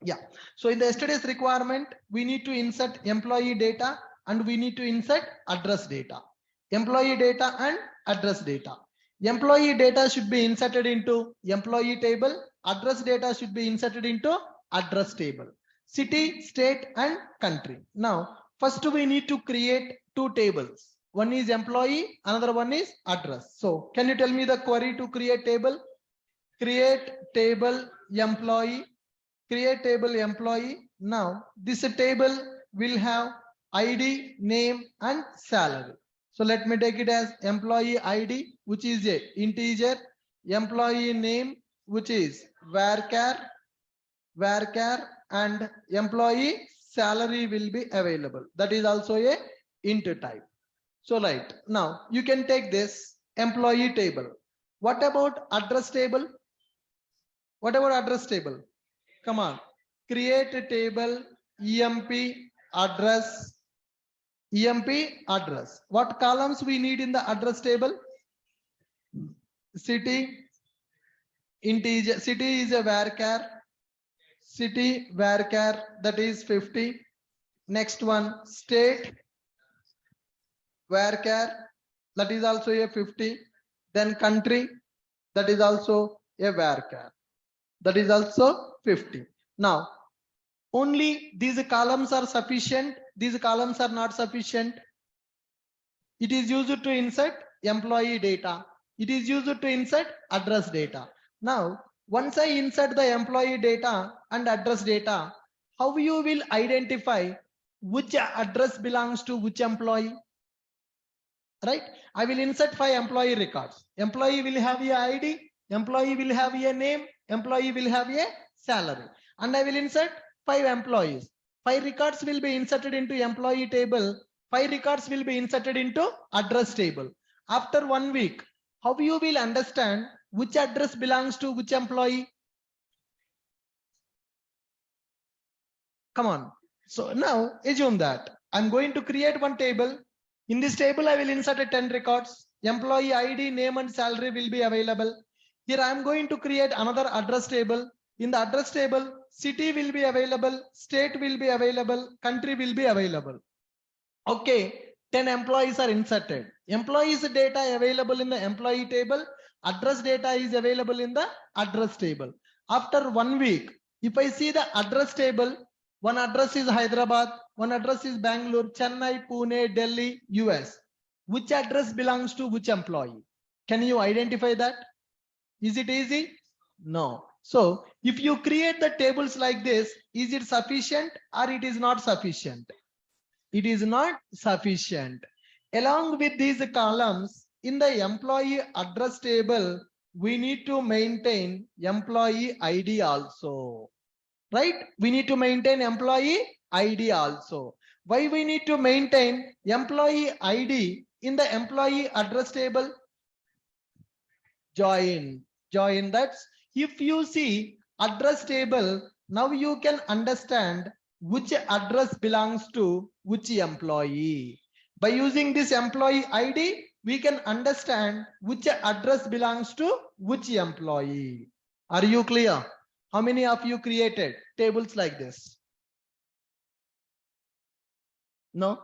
Yeah. So in the yesterday's requirement, we need to insert employee data and we need to insert address data. Employee data and address data. Employee data should be inserted into employee table. Address data should be inserted into address table. City, state, and country. Now, first we need to create two tables. One is employee, another one is address. So can you tell me the query to create table? Create table employee. Create table employee. Now this table will have ID, name, and salary. So let me take it as employee ID, which is a integer, employee name, which is varchar, and employee salary will be available. That is also a int type. So right now you can take this employee table. What about address table? What about address table? Come on, create a table emp address. emp address. What columns we need in the address table? City, integer. City is a varchar. City varchar, that is 50. Next one, state varchar, that is also a 50. Then country, that is also a varchar, that is also 50. Now only these columns are sufficient, these columns are not sufficient. It is used to insert employee data, it is used to insert address data. Now once I insert the employee data and address data, how you will identify which address belongs to which employee? Right, I will insert 5 employee records. Employee will have a ID, employee will have a name, employee will have a salary, and I will insert 5 employees. 5 records will be inserted into employee table, 5 records will be inserted into address table. After 1 week, how you will understand which address belongs to which employee? Come on. So now assume that I'm going to create one table. In this table, I will insert 10 records. Employee ID, name, and salary will be available. Here I am going to create another address table. In the address table, city will be available, state will be available, country will be available. Okay, 10 employees are inserted. Employees data available in the employee table, address data is available in the address table. After 1 week, if I see the address table, one address is Hyderabad, one address is Bangalore, Chennai, Pune, Delhi, US. Which address belongs to which employee? Can you identify that? Is it easy? No. So if you create the tables like this, is it sufficient or it is not sufficient? It is not sufficient. Along with these columns, in the employee address table, we need to maintain employee ID also. Right? We need to maintain employee ID also. Why we need to maintain employee ID in the employee address table? Join. That's if you see address table, now you can understand which address belongs to which employee. By using this employee ID, we can understand which address belongs to which employee. Are you clear? How many of you created tables like this? No?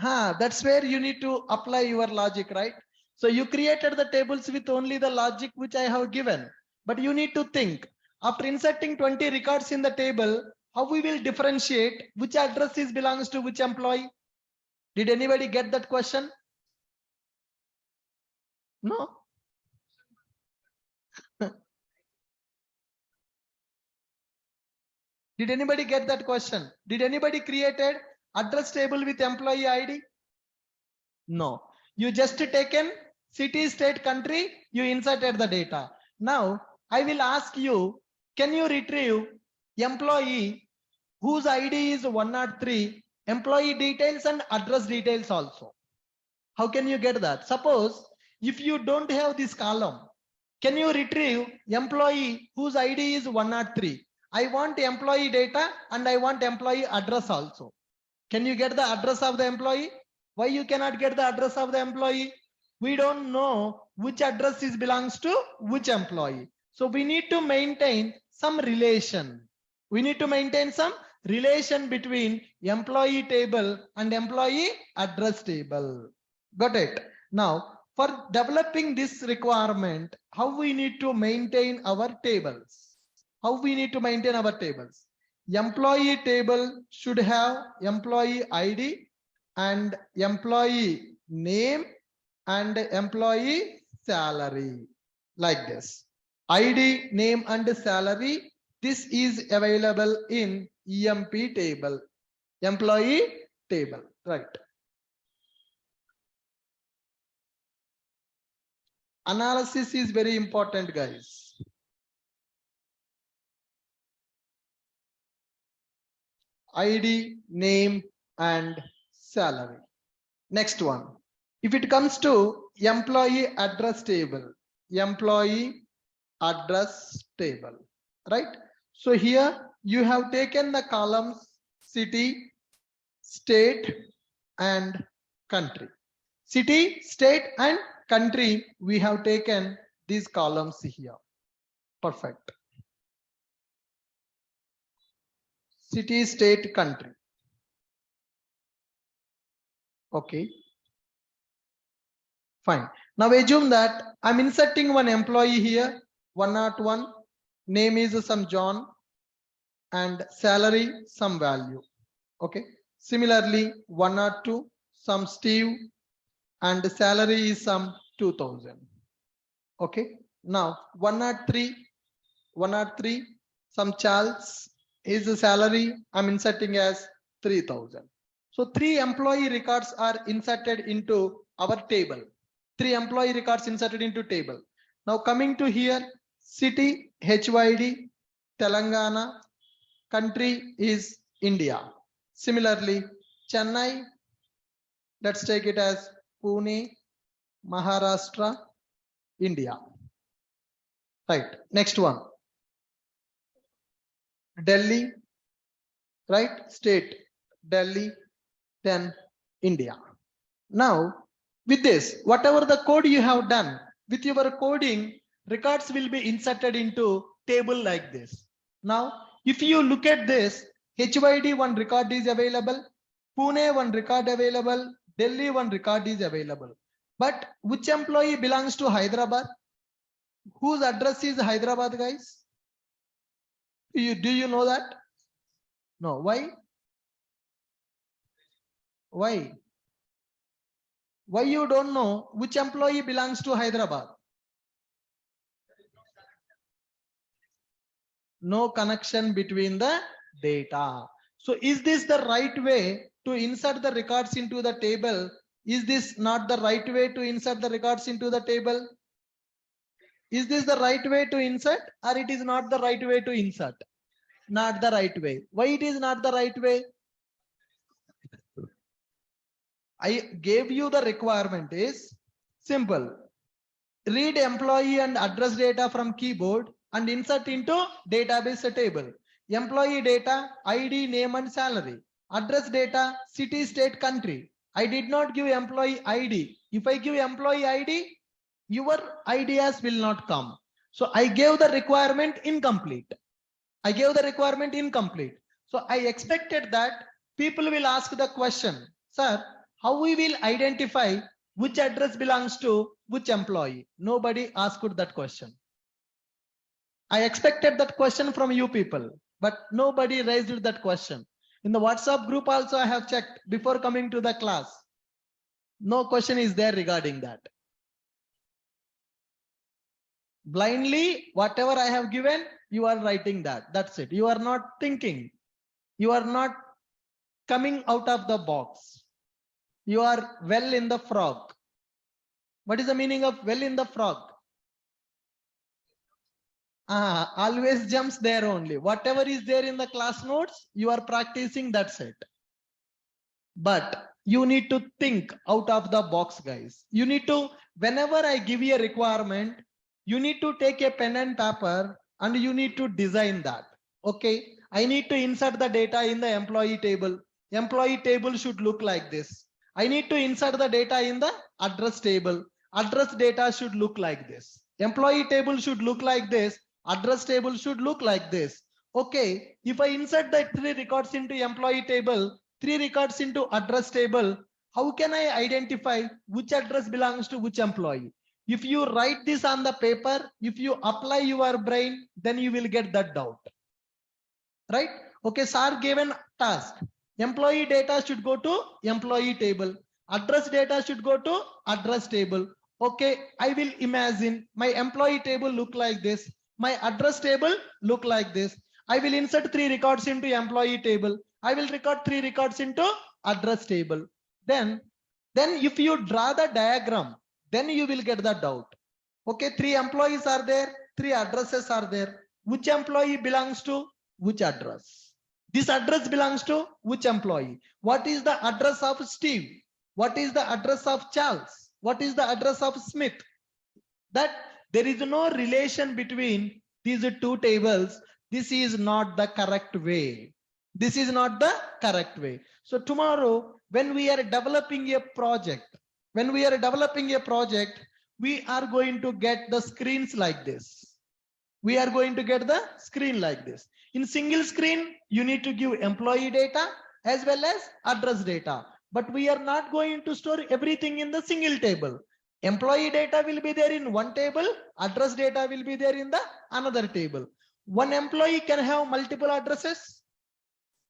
That's where you need to apply your logic, right? So you created the tables with only the logic which I have given, but you need to think, after inserting 20 records in the table, how we will differentiate which address belongs to which employee? Did anybody get that question? No? Did anybody get that question? Did anybody created address table with employee ID? No. You just taken city, state, country, you inserted the data. Now I will ask you, can you retrieve employee whose ID is 103, employee details and address details also? How can you get that? Suppose if you don't have this column, can you retrieve employee whose ID is 103? I want employee data and I want employee address also. Can you get the address of the employee? Why you cannot get the address of the employee? We don't know which address belongs to which employee. So we need to maintain some relation. We need to maintain some relation between employee table and employee address table. Got it? Now, for developing this requirement, how we need to maintain our tables? How we need to maintain our tables? Employee table should have employee ID and employee name and employee salary, like this. ID, name and salary. This is available in EMP table, employee table, right? Analysis is very important, guys. ID, name and salary. Next one. If it comes to employee address table, employee address table, right? So here you have taken the columns city, state and country. City, state and country, we have taken these columns here. Perfect. City, state, country. Okay. Fine. Now assume that I'm inserting one employee here, 101, name is some John and salary some value. Okay. Similarly, 102, some Steve and salary is some 2000. Okay. Now 103, some Charles, is the salary I'm inserting as 3000. So 3 employee records are inserted into our table. 3 employee records inserted into table. Now coming to here, city HYD Telangana, country is India. Similarly, Chennai, let's take it as Pune, Maharashtra, India. Right. Next one. Delhi, right? State, Delhi, then India. Now, with this, whatever the code you have done, with your coding, records will be inserted into table like this. Now, if you look at this, HYD one record is available, Pune one record available, Delhi one record is available. But which employee belongs to Hyderabad? Whose address is Hyderabad, guys? Do you know that? No. Why? Why? Why you don't know which employee belongs to Hyderabad? No connection between the data. So is this the right way to insert the records into the table? Is this not the right way to insert the records into the table? Is this the right way to insert, or it is not the right way to insert? Not the right way. Why it is not the right way? I gave you the requirement is simple. Read employee and address data from keyboard and insert into database table. Employee data, ID, name and salary. Address data, city, state, country. I did not give employee ID. If I give employee ID, your ideas will not come. So I gave the requirement incomplete. I gave the requirement incomplete. So I expected that people will ask the question, sir, how we will identify which address belongs to which employee? Nobody asked that question. I expected that question from you people, but nobody raised that question. In the WhatsApp group also I have checked before coming to the class. No question is there regarding that. Blindly, whatever I have given, you are writing that. That's it. You are not thinking. You are not coming out of the box. You are well in the frog. What is the meaning of well in the frog? Always jumps there only. Whatever is there in the class notes, you are practicing, that's it. But you need to think out of the box, guys. You need to, whenever I give you a requirement, you need to take a pen and paper and you need to design that. Okay, I need to insert the data in the employee table. Employee table should look like this. I need to insert the data in the address table. Address data should look like this. Employee table should look like this. Address table should look like this. Okay, if I insert the 3 records into employee table, 3 records into address table, how can I identify which address belongs to which employee? If you write this on the paper, if you apply your brain, then you will get that doubt. Right? Okay, sir given task. Employee data should go to employee table. Address data should go to address table. Okay, I will imagine my employee table look like this. My address table look like this. I will insert 3 records into employee table. I will record 3 records into address table. Then if you draw the diagram, then you will get the doubt. Okay, 3 employees are there, 3 addresses are there. Which employee belongs to which address? This address belongs to which employee? What is the address of Steve? What is the address of Charles? What is the address of Smith? That there is no relation between these 2 tables. This is not the correct way. This is not the correct way. So tomorrow, when we are developing a project, we are going to get the screens like this. We are going to get the screen like this. In single screen, you need to give employee data as well as address data. But we are not going to store everything in the single table. Employee data will be there in one table, address data will be there in the another table. One employee can have multiple addresses.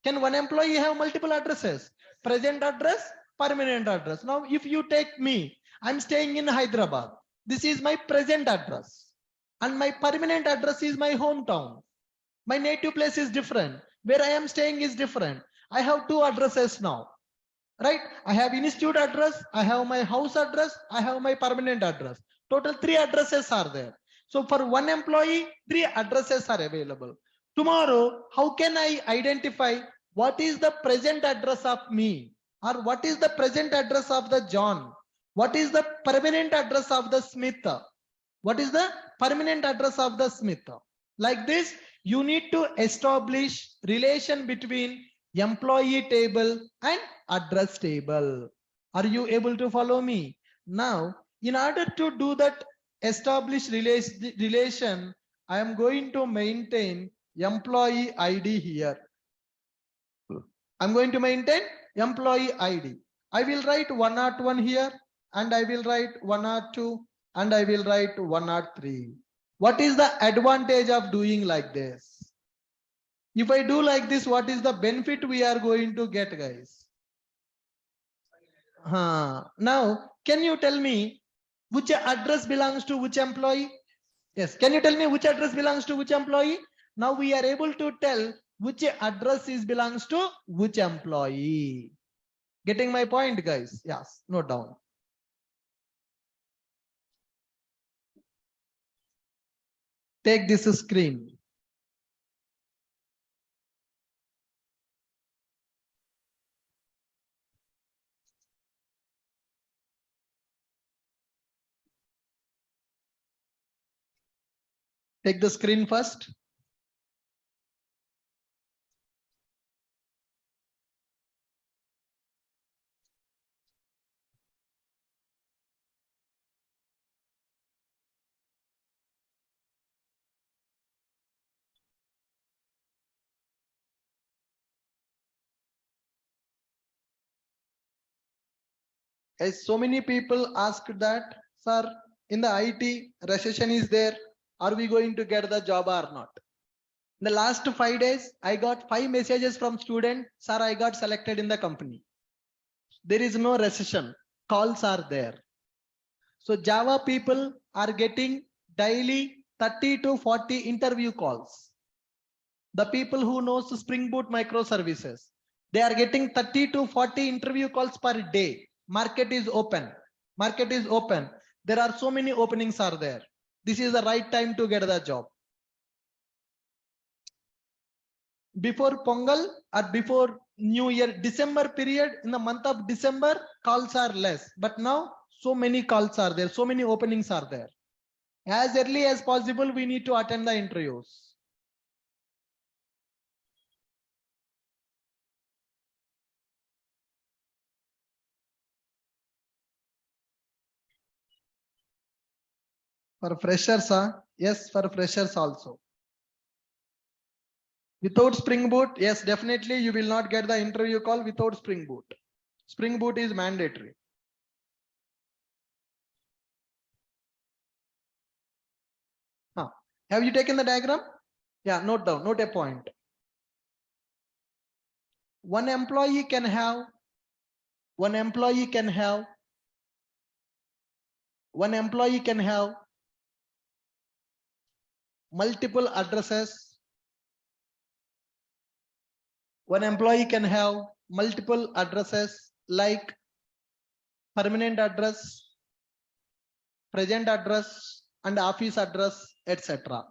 Can one employee have multiple addresses? Present address, permanent address. Now, if you take me, I'm staying in Hyderabad. This is my present address. And my permanent address is my hometown. My native place is different. Where I am staying is different. I have 2 addresses now. Right? I have institute address, I have my house address, I have my permanent address. Total 3 addresses are there. So for one employee, 3 addresses are available. Tomorrow, how can I identify what is the present address of me? Or what is the present address of the John? What is the permanent address of the Smith? What is the permanent address of the Smith? Like this, you need to establish relation between employee table and address table. Are you able to follow me? Now, in order to do that established relation, I am going to maintain employee ID here. I'm going to maintain employee ID. I will write 101 here and I will write 102 and I will write 103. What is the advantage of doing like this? If I do like this, what is the benefit we are going to get, guys? Now, can you tell me which address belongs to which employee? Yes, can you tell me which address belongs to which employee? Now we are able to tell which address belongs to which employee. Getting my point, guys? Yes, note down. Take this screen. Take the screen first. As so many people asked that, sir, in the IT, recession is there. Are we going to get the job or not? In the last 5 days, I got 5 messages from students. Sir, I got selected in the company. There is no recession. Calls are there. So Java people are getting daily 30 to 40 interview calls. The people who knows Spring Boot microservices, they are getting 30 to 40 interview calls per day. Market is open. Market is open. There are so many openings are there. This is the right time to get the job. Before Pongal or before New Year, December period, in the month of December, calls are less. But now, so many calls are there. So many openings are there. As early as possible, we need to attend the interviews. For freshers, yes, for freshers also. Without Spring Boot, yes, definitely you will not get the interview call without Spring Boot. Spring Boot is mandatory. Have you taken the diagram? Yeah, note down, note a point. One employee can have multiple addresses. One employee can have multiple addresses like permanent address, present address, and office address, etc.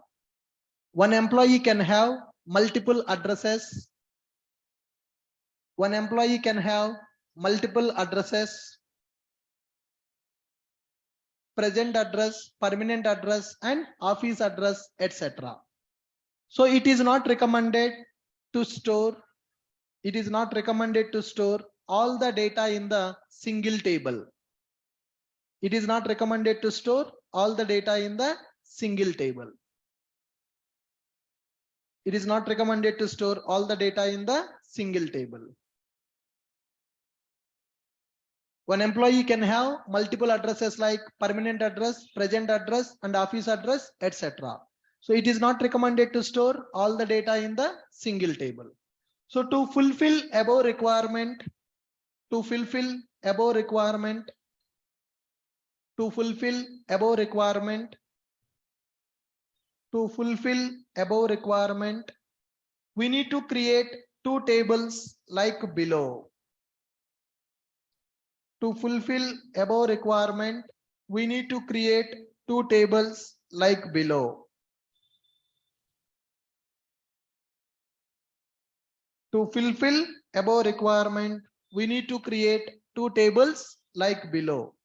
One employee can have multiple addresses. One employee can have multiple addresses, present address, permanent address, and office address, etc. So it is not recommended to store. It is not recommended to store all the data in the single table. It is not recommended to store all the data in the single table. It is not recommended to store all the data in the single table. One employee can have multiple addresses like permanent address, present address, and office address, etc. So it is not recommended to store all the data in the single table. So to fulfill above requirement, to fulfill above requirement, to fulfill above requirement, to fulfill above requirement, we need to create two tables like below. To fulfill above requirement, we need to create two tables like below. To fulfill above requirement, we need to create two tables like below.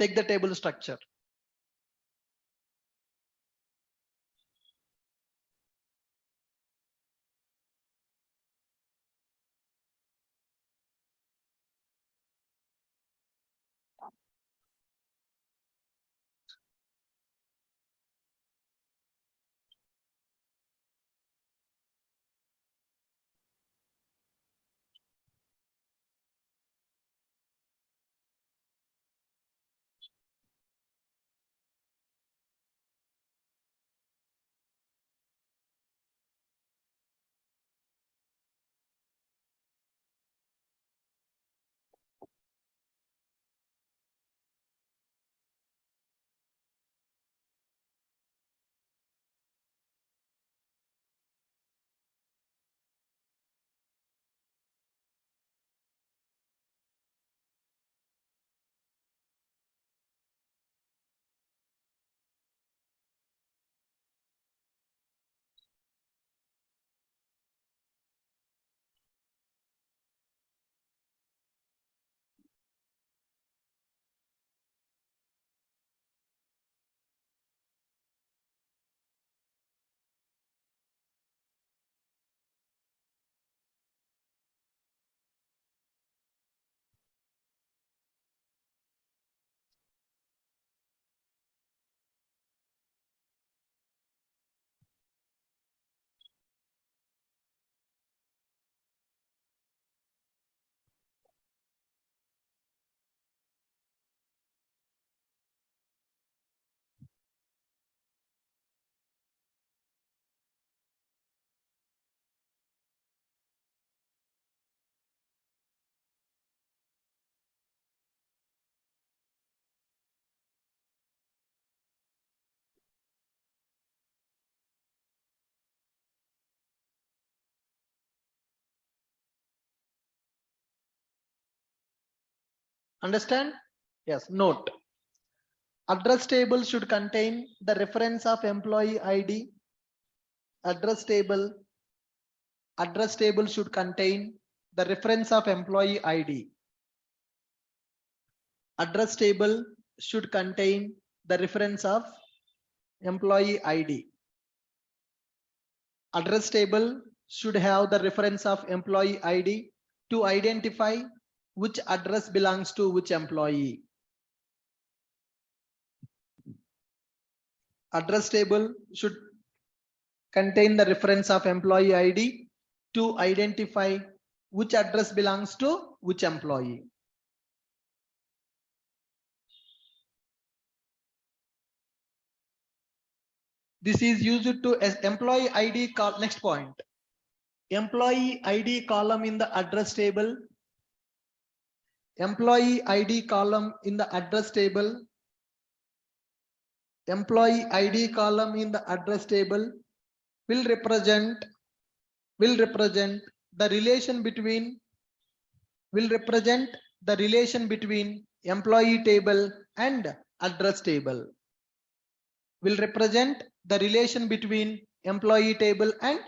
Take the table structure. Understand? Yes. Note. Address table should contain the reference of employee ID. Address table should contain the reference of employee ID. Address table should contain the reference of employee ID. Address table should have the reference of employee ID to identify which address belongs to which employee. Address table should contain the reference of employee ID to identify which address belongs to which employee. This is used to as employee ID call. Next point. Employee ID column in the address table. Employee ID column in the address table. Employee ID column in the address table will represent the relation between employee table and address table. Will represent the relation between employee table and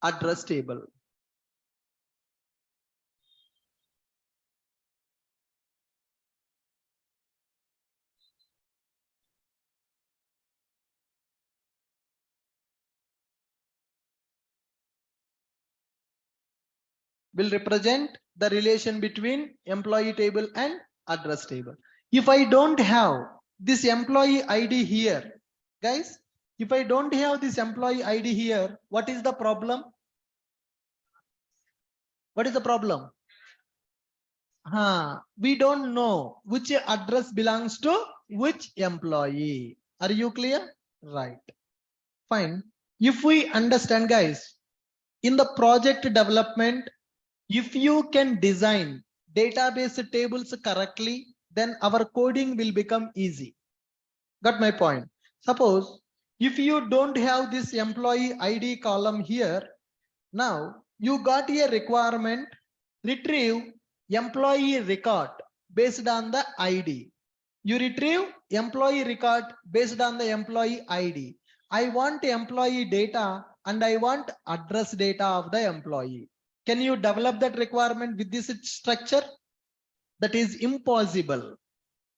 address table. Will represent the relation between employee table and address table. If I don't have this employee ID here, guys, if I don't have this employee ID here, what is the problem? What is the problem? We don't know which address belongs to which employee. Are you clear? Right. Fine. If we understand, guys, in the project development, if you can design database tables correctly, then our coding will become easy. Got my point? Suppose if you don't have this employee ID column here, now you got a requirement, retrieve employee record based on the ID. You retrieve employee record based on the employee ID. I want employee data and I want address data of the employee. Can you develop that requirement with this structure? That is impossible.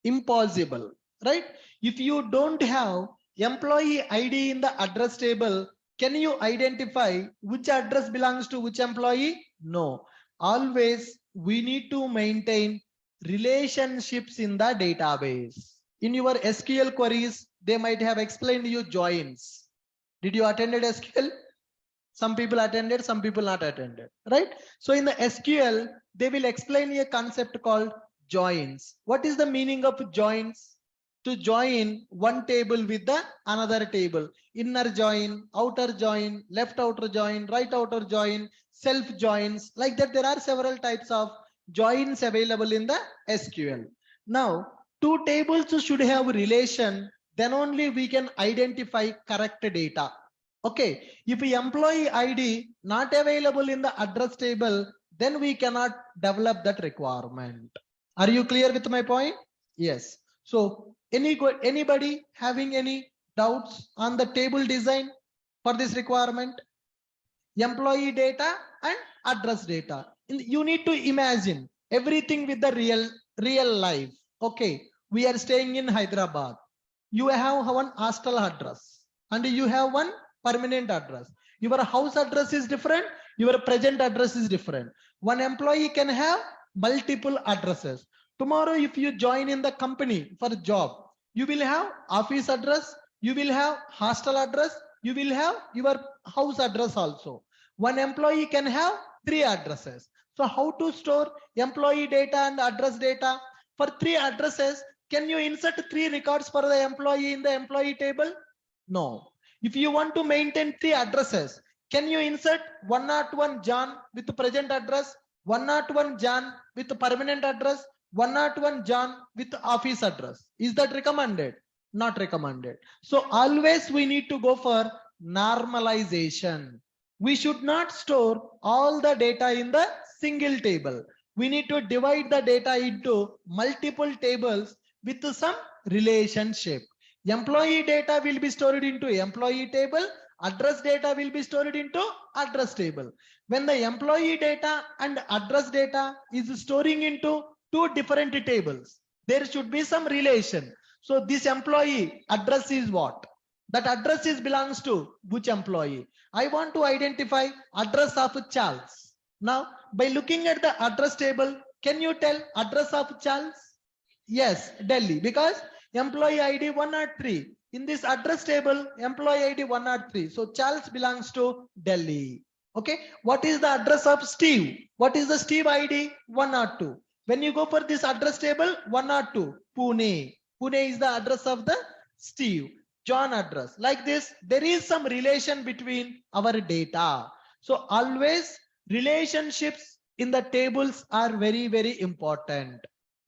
Impossible, right? If you don't have employee ID in the address table, can you identify which address belongs to which employee? No. Always we need to maintain relationships in the database. In your SQL queries, they might have explained you joins. Did you attend SQL? Some people attended, some people not attended, right? So in the SQL, they will explain a concept called joins. What is the meaning of joins? To join one table with the another table. Inner join, outer join, left outer join, right outer join, self joins. Like that, there are several types of joins available in the SQL. Now, two tables should have relation, then only we can identify correct data. Okay, if the employee ID not available in the address table, then we cannot develop that requirement. Are you clear with my point? Yes. So anybody having any doubts on the table design for this requirement? Employee data and address data. You need to imagine everything with the real life. Okay, we are staying in Hyderabad. You have one hostel address and you have one permanent address. Your house address is different, your present address is different. One employee can have multiple addresses. Tomorrow, if you join in the company for a job, you will have office address, you will have hostel address, you will have your house address also. One employee can have 3 addresses. So how to store employee data and address data? For 3 addresses, can you insert 3 records for the employee in the employee table? No. If you want to maintain 3 addresses, can you insert 101 John with the present address, 101 John with the permanent address, 101 John with the office address? Is that recommended? Not recommended. So always we need to go for normalization. We should not store all the data in the single table. we need to divide the data into multiple tables with some relationship. Employee data will be stored into employee table. Address data will be stored into address table. When the employee data and address data is storing into two different tables, there should be some relation. So this employee address is what? That address is belongs to which employee? I want to identify address of Charles. Now, by looking at the address table, can you tell address of Charles? Yes, Delhi, because employee ID 103. In this address table, employee ID 103. So Charles belongs to Delhi. Okay. What is the address of Steve? What is the Steve ID? 102. When you go for this address table, 102, Pune. Pune is the address of the Steve. John address. Like this, there is some relation between our data. So always relationships in the tables are very, very important.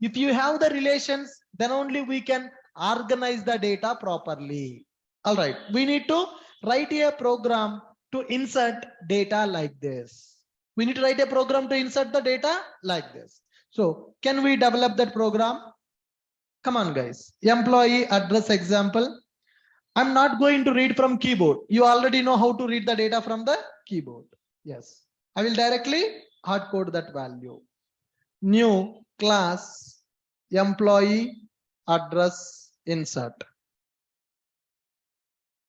If you have the relations, then only we can organize the data properly. All right, we need to write a program to insert data like this. We need to write a program to insert the data like this. So can we develop that program? Come on, guys. Employee address example. I'm not going to read from keyboard. You already know how to read the data from the keyboard. Yes, I will directly hard code that value. New class employee address insert.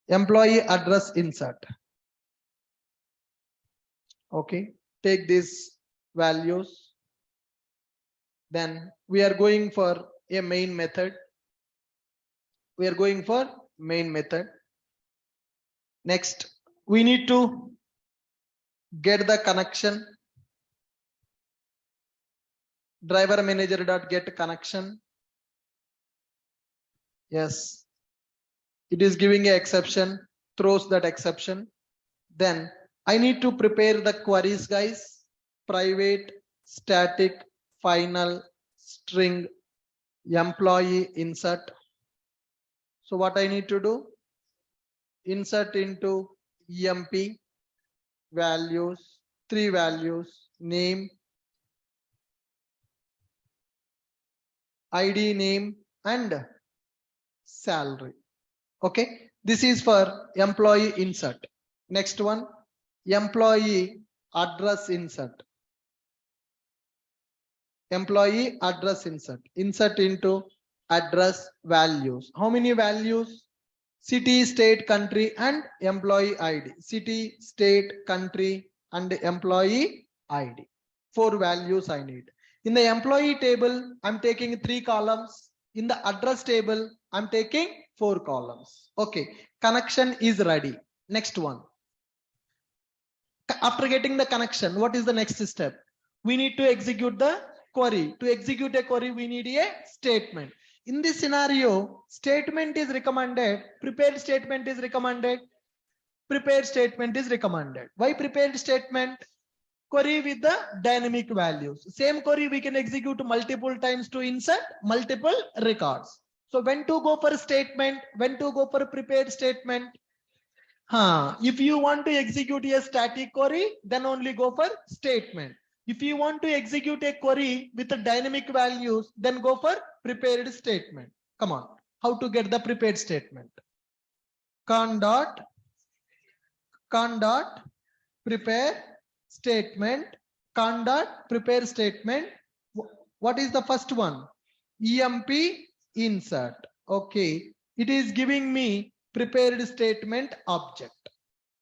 Employee address insert. Okay, take these values. Then we are going for a main method. We are going for main method. Next, we need to get the connection. Driver manager dot get connection. Yes, it is giving an exception, throws that exception. Then I need to prepare the queries, guys. Private, static, final, string, employee insert. So what I need to do? Insert into EMP values, three values, name, ID name and salary. Okay, this is for employee insert. Next one, employee address insert. Employee address insert. Insert into address values. How many values? City, state, country and employee ID. City, state, country and employee ID. 4 values I need. In the employee table, I'm taking 3 columns. In the address table, I'm taking 4 columns. Okay, connection is ready. Next one. After getting the connection, what is the next step? We need to execute the query. To execute a query, we need a statement. In this scenario, statement is recommended. Prepared statement is recommended. Prepared statement is recommended. Why prepared statement? Query with the dynamic values. Same query we can execute multiple times to insert multiple records. So when to go for statement, when to go for prepared statement? If you want to execute a static query, then only go for statement. If you want to execute a query with the dynamic values, then go for prepared statement. Come on, how to get the prepared statement? Con dot prepare statement. Con dot prepare statement. What is the first one? EMP insert. Okay, it is giving me prepared statement object.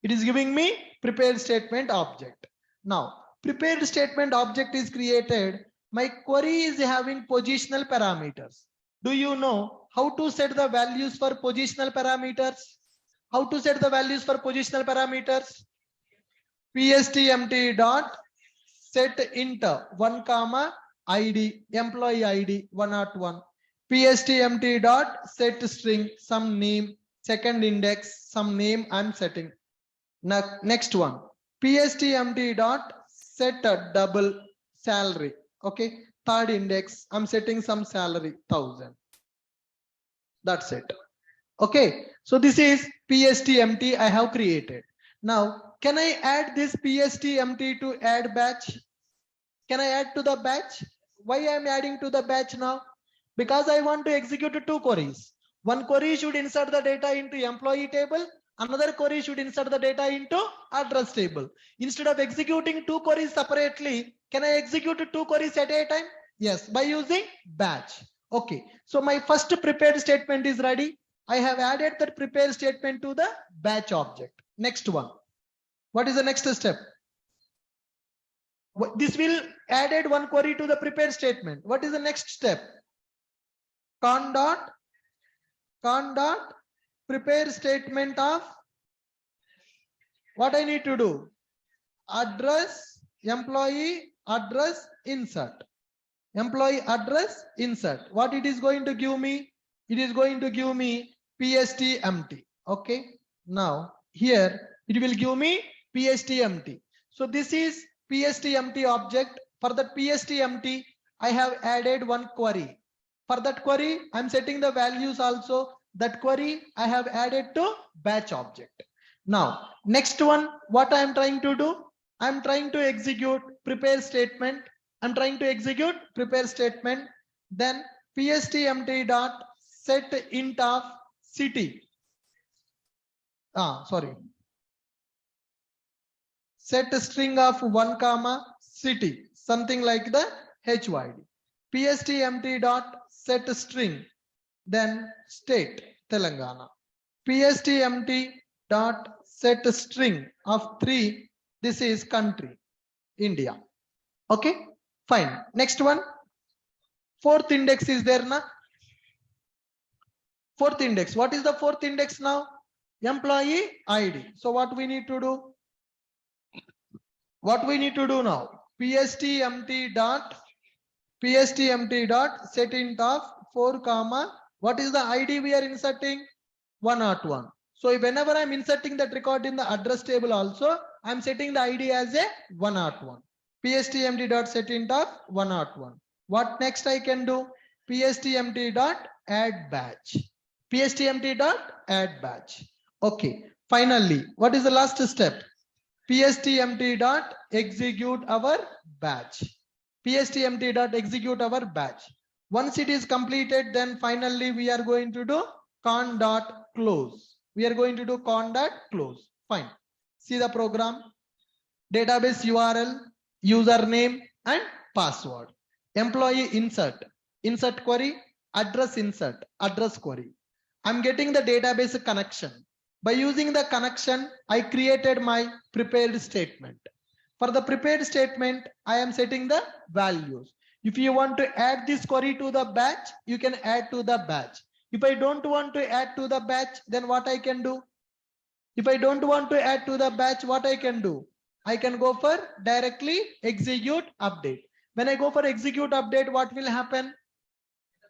It is giving me prepared statement object. Now, prepared statement object is created. My query is having positional parameters. Do you know how to set the values for positional parameters? How to set the values for positional parameters? PSTMT dot set int 1 comma ID, employee ID 101. PSTMT dot set string, some name, second index, some name I'm setting. Next one, PSTMT dot set a double salary. Okay, third index, I'm setting some salary 1000. That's it. Okay, so this is PSTMT I have created. Now, can I add this PSTMT to add batch? Can I add to the batch? Why I am adding to the batch now? Because I want to execute two queries. One query should insert the data into employee table. Another query should insert the data into address table. Instead of executing two queries separately, can I execute two queries at a time? Yes, by using batch. Okay, so my first prepared statement is ready. I have added that prepared statement to the batch object. Next one. What is the next step? This will added one query to the prepared statement. What is the next step? Con dot prepare statement of what I need to do? Address, employee address, insert. Employee address, insert. What it is going to give me? It is going to give me PST empty. Okay. Now here it will give me PST empty. So this is PST empty object. For the PST empty, I have added one query. For that query, I'm setting the values also. That query I have added to batch object. Now, next one, what I am trying to do? I'm trying to execute prepare statement. I'm trying to execute prepare statement. Then PST empty dot set int of city. Set a string of 1 comma city, something like the HYD. PST empty dot set a string, then state Telangana. PST empty dot set a string of 3. This is country, India. Okay, fine. Next one. Fourth index is there now. Fourth index. What is the fourth index now? Employee ID. So what we need to do? What we need to do now? PST empty dot set int of 4 comma. What is the ID we are inserting? 101. So whenever I'm inserting that record in the address table also, I'm setting the ID as a 101. PST empty dot set int of 101. What next I can do? PST empty dot add batch. PST empty dot add batch. Okay. Finally, what is the last step? PST empty dot execute our batch. PST empty dot execute our batch. Once it is completed, then finally we are going to do con dot close. We are going to do con dot close. Fine. See the program. Database URL, username and password. Employee insert. Insert query. Address insert. Address query. I'm getting the database connection. By using the connection, I created my prepared statement. For the prepared statement, I am setting the values. If you want to add this query to the batch, you can add to the batch. If I don't want to add to the batch, then what I can do? If I don't want to add to the batch, what I can do? I can go for directly execute update. When I go for execute update, what will happen?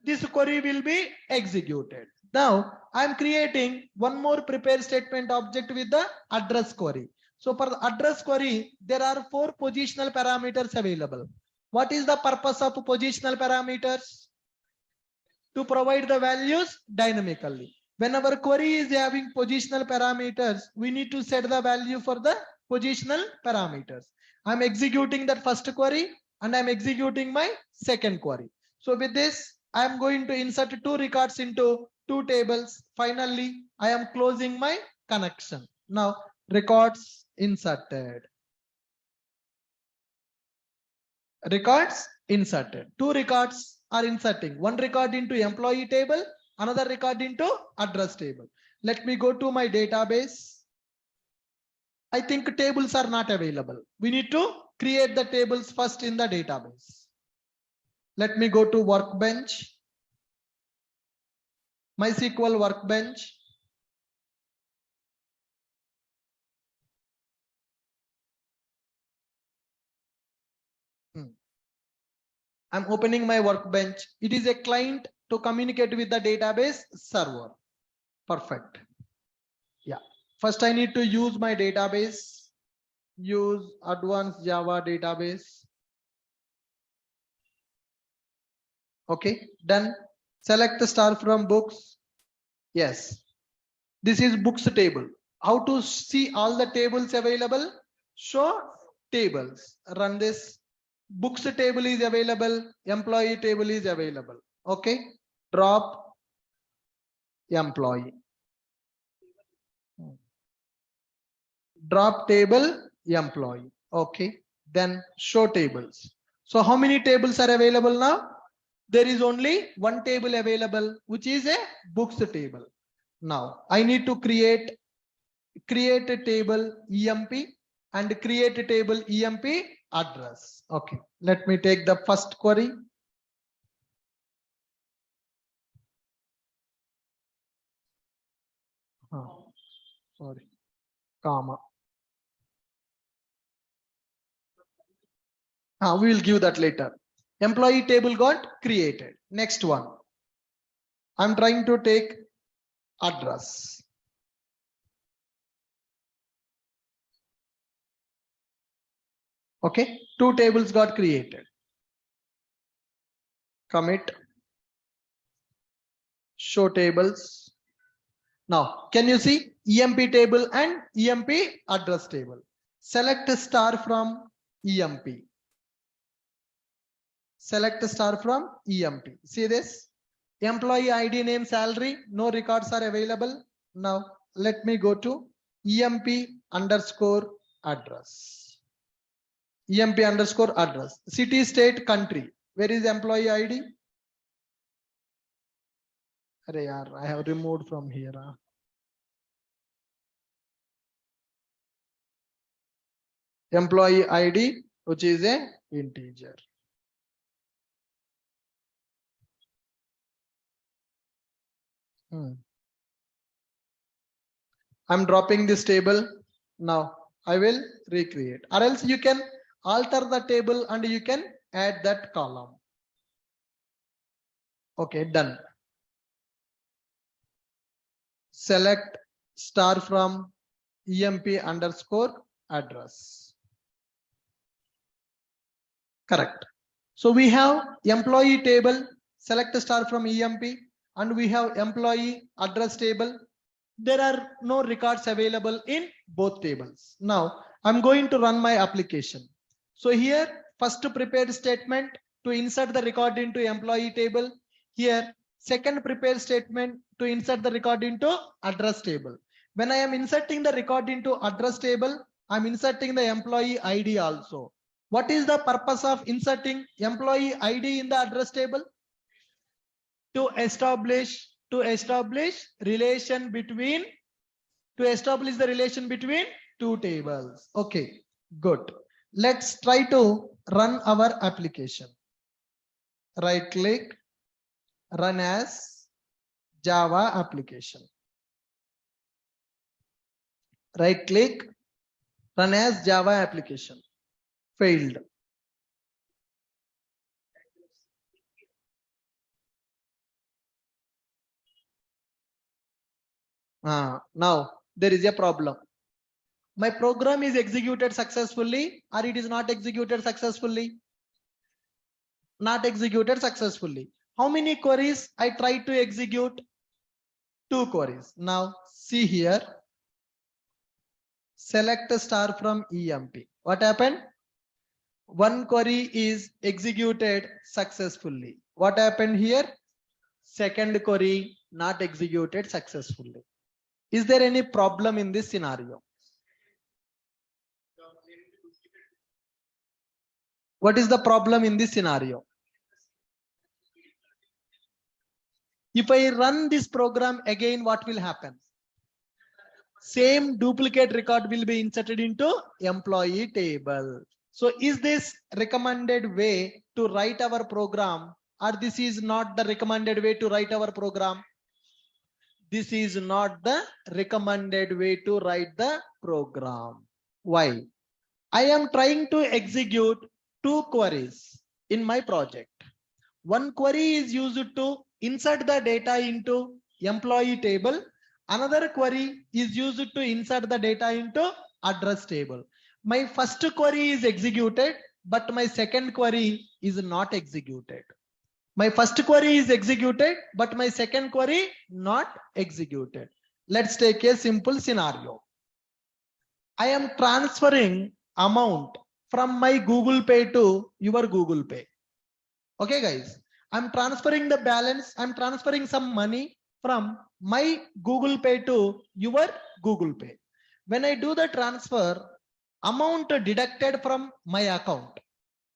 This query will be executed. Now I'm creating one more prepare statement object with the address query. So for the address query, there are 4 positional parameters available. What is the purpose of positional parameters? To provide the values dynamically. Whenever query is having positional parameters, we need to set the value for the positional parameters. I'm executing that first query and I'm executing my second query. So with this, I'm going to insert 2 records into 2 tables. Finally, I am closing my connection. Now, records inserted. Records inserted. 2 records are inserting. 1 record into employee table, another record into address table. Let me go to my database. I think tables are not available. We need to create the tables first in the database. Let me go to Workbench. MySQL Workbench. I'm opening my Workbench. It is a client to communicate with the database server. Perfect. Yeah. First, I need to use my database. Use advanced Java database. Okay, done. Select the star from books. Yes. This is books table. How to see all the tables available? Show tables. Run this. books table is available, employee table is available. Okay, drop employee. Drop table employee. Okay, then show tables. So how many tables are available now? There is only one table available, which is a books table. Now I need to create a table EMP and create a table EMP address. Okay, let me take the first query. Sorry, comma. We will give that later. Employee table got created. Next one. I'm trying to take address. Okay, two tables got created. Commit. Show tables. Now, can you see EMP table and EMP address table? Select a star from EMP. Select a star from EMP. See this? Employee ID, name, salary, no records are available. Now, let me go to EMP underscore address. EMP underscore address. City, state, country. Where is employee ID? I have removed from here. Employee ID, which is a integer. I'm dropping this table. Now I will recreate, or else you can alter the table and you can add that column. Okay, done. Select star from EMP underscore address. Correct. So we have employee table, select a star from EMP, and we have employee address table. There are no records available in both tables. Now I'm going to run my application. So here, first prepared statement to insert the record into employee table. Here, second prepared statement to insert the record into address table. When I am inserting the record into address table, I'm inserting the employee ID also. What is the purpose of inserting employee ID in the address table? To establish the relation between two tables. Okay, good. Let's try to run our application. Right click, run as Java application. Right click, run as Java application. Failed. Now there is a problem. My program is executed successfully, or it is not executed successfully? Not executed successfully. How many queries I try to execute? 2 queries. Now see here. Select a star from EMP. What happened? 1 query is executed successfully. What happened here? Second query not executed successfully. Is there any problem in this scenario? What is the problem in this scenario? If I run this program again, what will happen? Same duplicate record will be inserted into employee table. So is this recommended way to write our program, or this is not the recommended way to write our program? This is not the recommended way to write the program. Why? I am trying to execute 2 queries in my project. 1 query is used to insert the data into employee table. Another query is used to insert the data into address table. My first query is executed, but my second query is not executed. My first query is executed, but my second query not executed. Let's take a simple scenario. I am transferring amount from my Google Pay to your Google Pay. Okay, guys, I'm transferring the balance. I'm transferring some money from my Google Pay to your Google Pay. When I do the transfer, amount deducted from my account,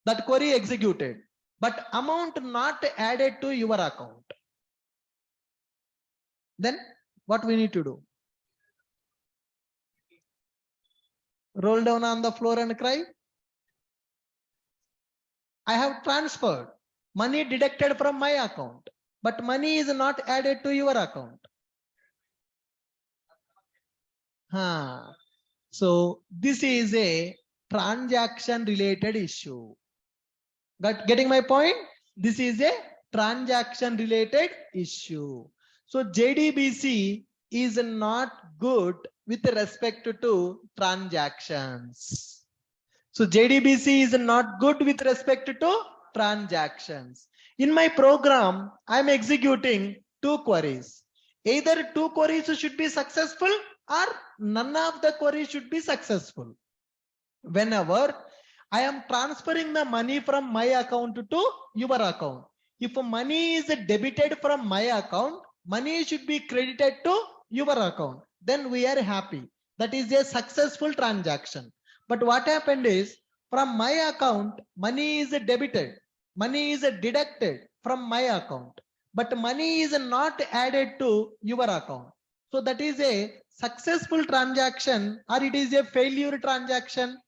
that query executed, but amount not added to your account. Then what we need to do? Roll down on the floor and cry. I have transferred money deducted from my account, but money is not added to your account. So this is a transaction related issue. Getting my point? This is a transaction related issue. So JDBC is not good with respect to transactions. So JDBC is not good with respect to transactions. In my program, I'm executing two queries. Either two queries should be successful or none of the queries should be successful. Whenever I am transferring the money from my account to your account, if money is debited from my account, money should be credited to your account. Then we are happy. That is a successful transaction. But what happened is, from my account, money is debited, money is deducted from my account, but money is not added to your account. So that is a successful transaction or it is a failure transaction?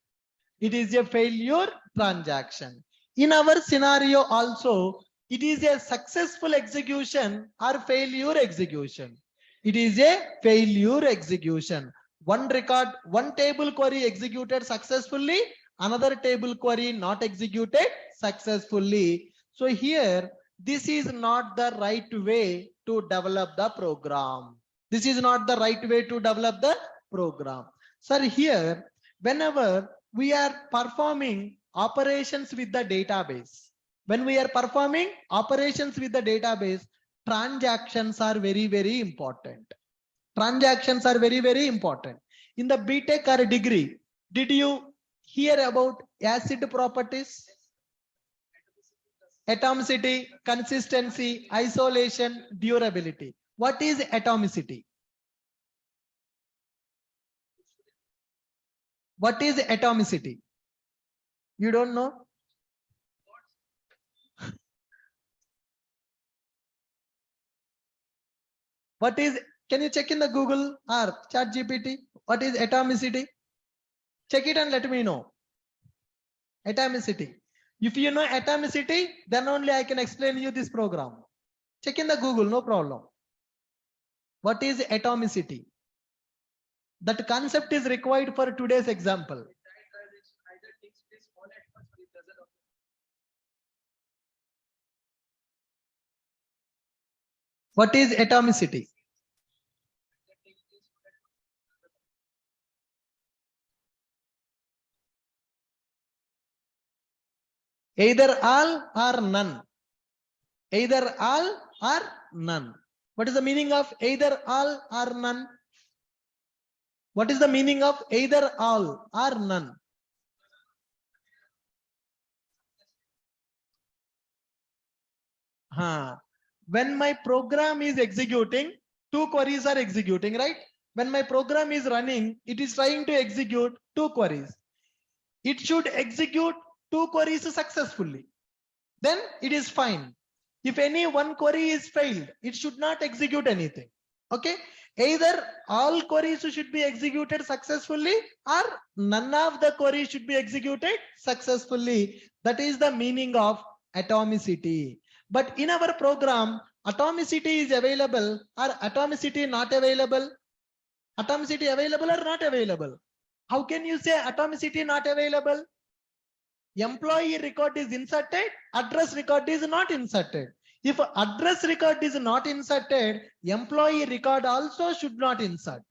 It is a failure transaction. In our scenario also, it is a successful execution or failure execution. It is a failure execution. One record, one table query executed successfully, another table query not executed successfully. So here, this is not the right way to develop the program. This is not the right way to develop the program. Sir, here, whenever we are performing operations with the database, when we are performing operations with the database, transactions are very, very important. Transactions are very, very important. In the BTech or degree, did you hear about acid properties? Atomicity, consistency, isolation, durability. What is atomicity? What is atomicity? You don't know? What is, can you check in the Google or ChatGPT? What is atomicity? Check it and let me know. Atomicity. If you know atomicity, then only I can explain you this program. Check in the Google, no problem. What is atomicity? That concept is required for today's example. What is atomicity? Either all or none. Either all or none. What is the meaning of either all or none? What is the meaning of either all or none? When my program is executing, two queries are executing, right? When my program is running, it is trying to execute two queries. It should execute two queries successfully. Then it is fine. If any one query is failed, it should not execute anything. Okay. Either all queries should be executed successfully or none of the queries should be executed successfully. That is the meaning of atomicity. But in our program, atomicity is available or atomicity not available? Atomicity available or not available? How can you say atomicity not available? Employee record is inserted, address record is not inserted. If address record is not inserted, employee record also should not insert.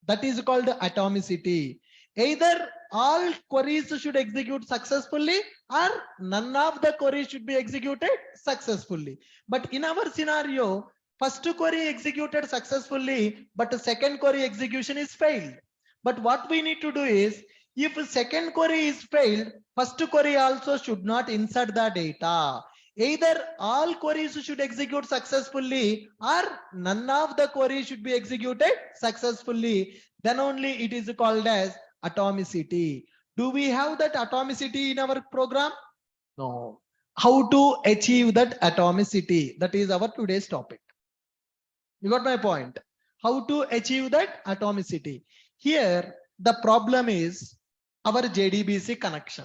That is called atomicity. Either all queries should execute successfully or none of the queries should be executed successfully. But in our scenario, first query executed successfully, but the second query execution is failed. But what we need to do is, If second query is failed, first query also should not insert the data. Either all queries should execute successfully or none of the queries should be executed successfully. Then only it is called as atomicity. Do we have that atomicity in our program? No. How to achieve that atomicity? That is our today's topic. You got my point? How to achieve that atomicity? Here, the problem is our JDBC connection.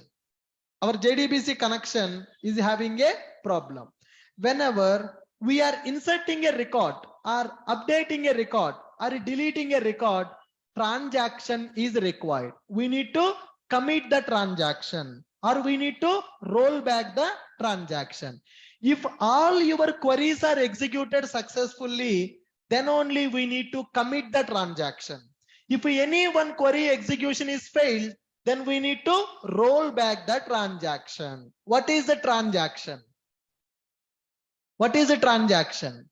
Our JDBC connection is having a problem. Whenever we are inserting a record or updating a record or deleting a record, transaction is required. We need to commit the transaction or we need to roll back the transaction. If all your queries are executed successfully, then only we need to commit the transaction. If any one query execution is failed, then we need to roll back the transaction. What is the transaction? What is a transaction?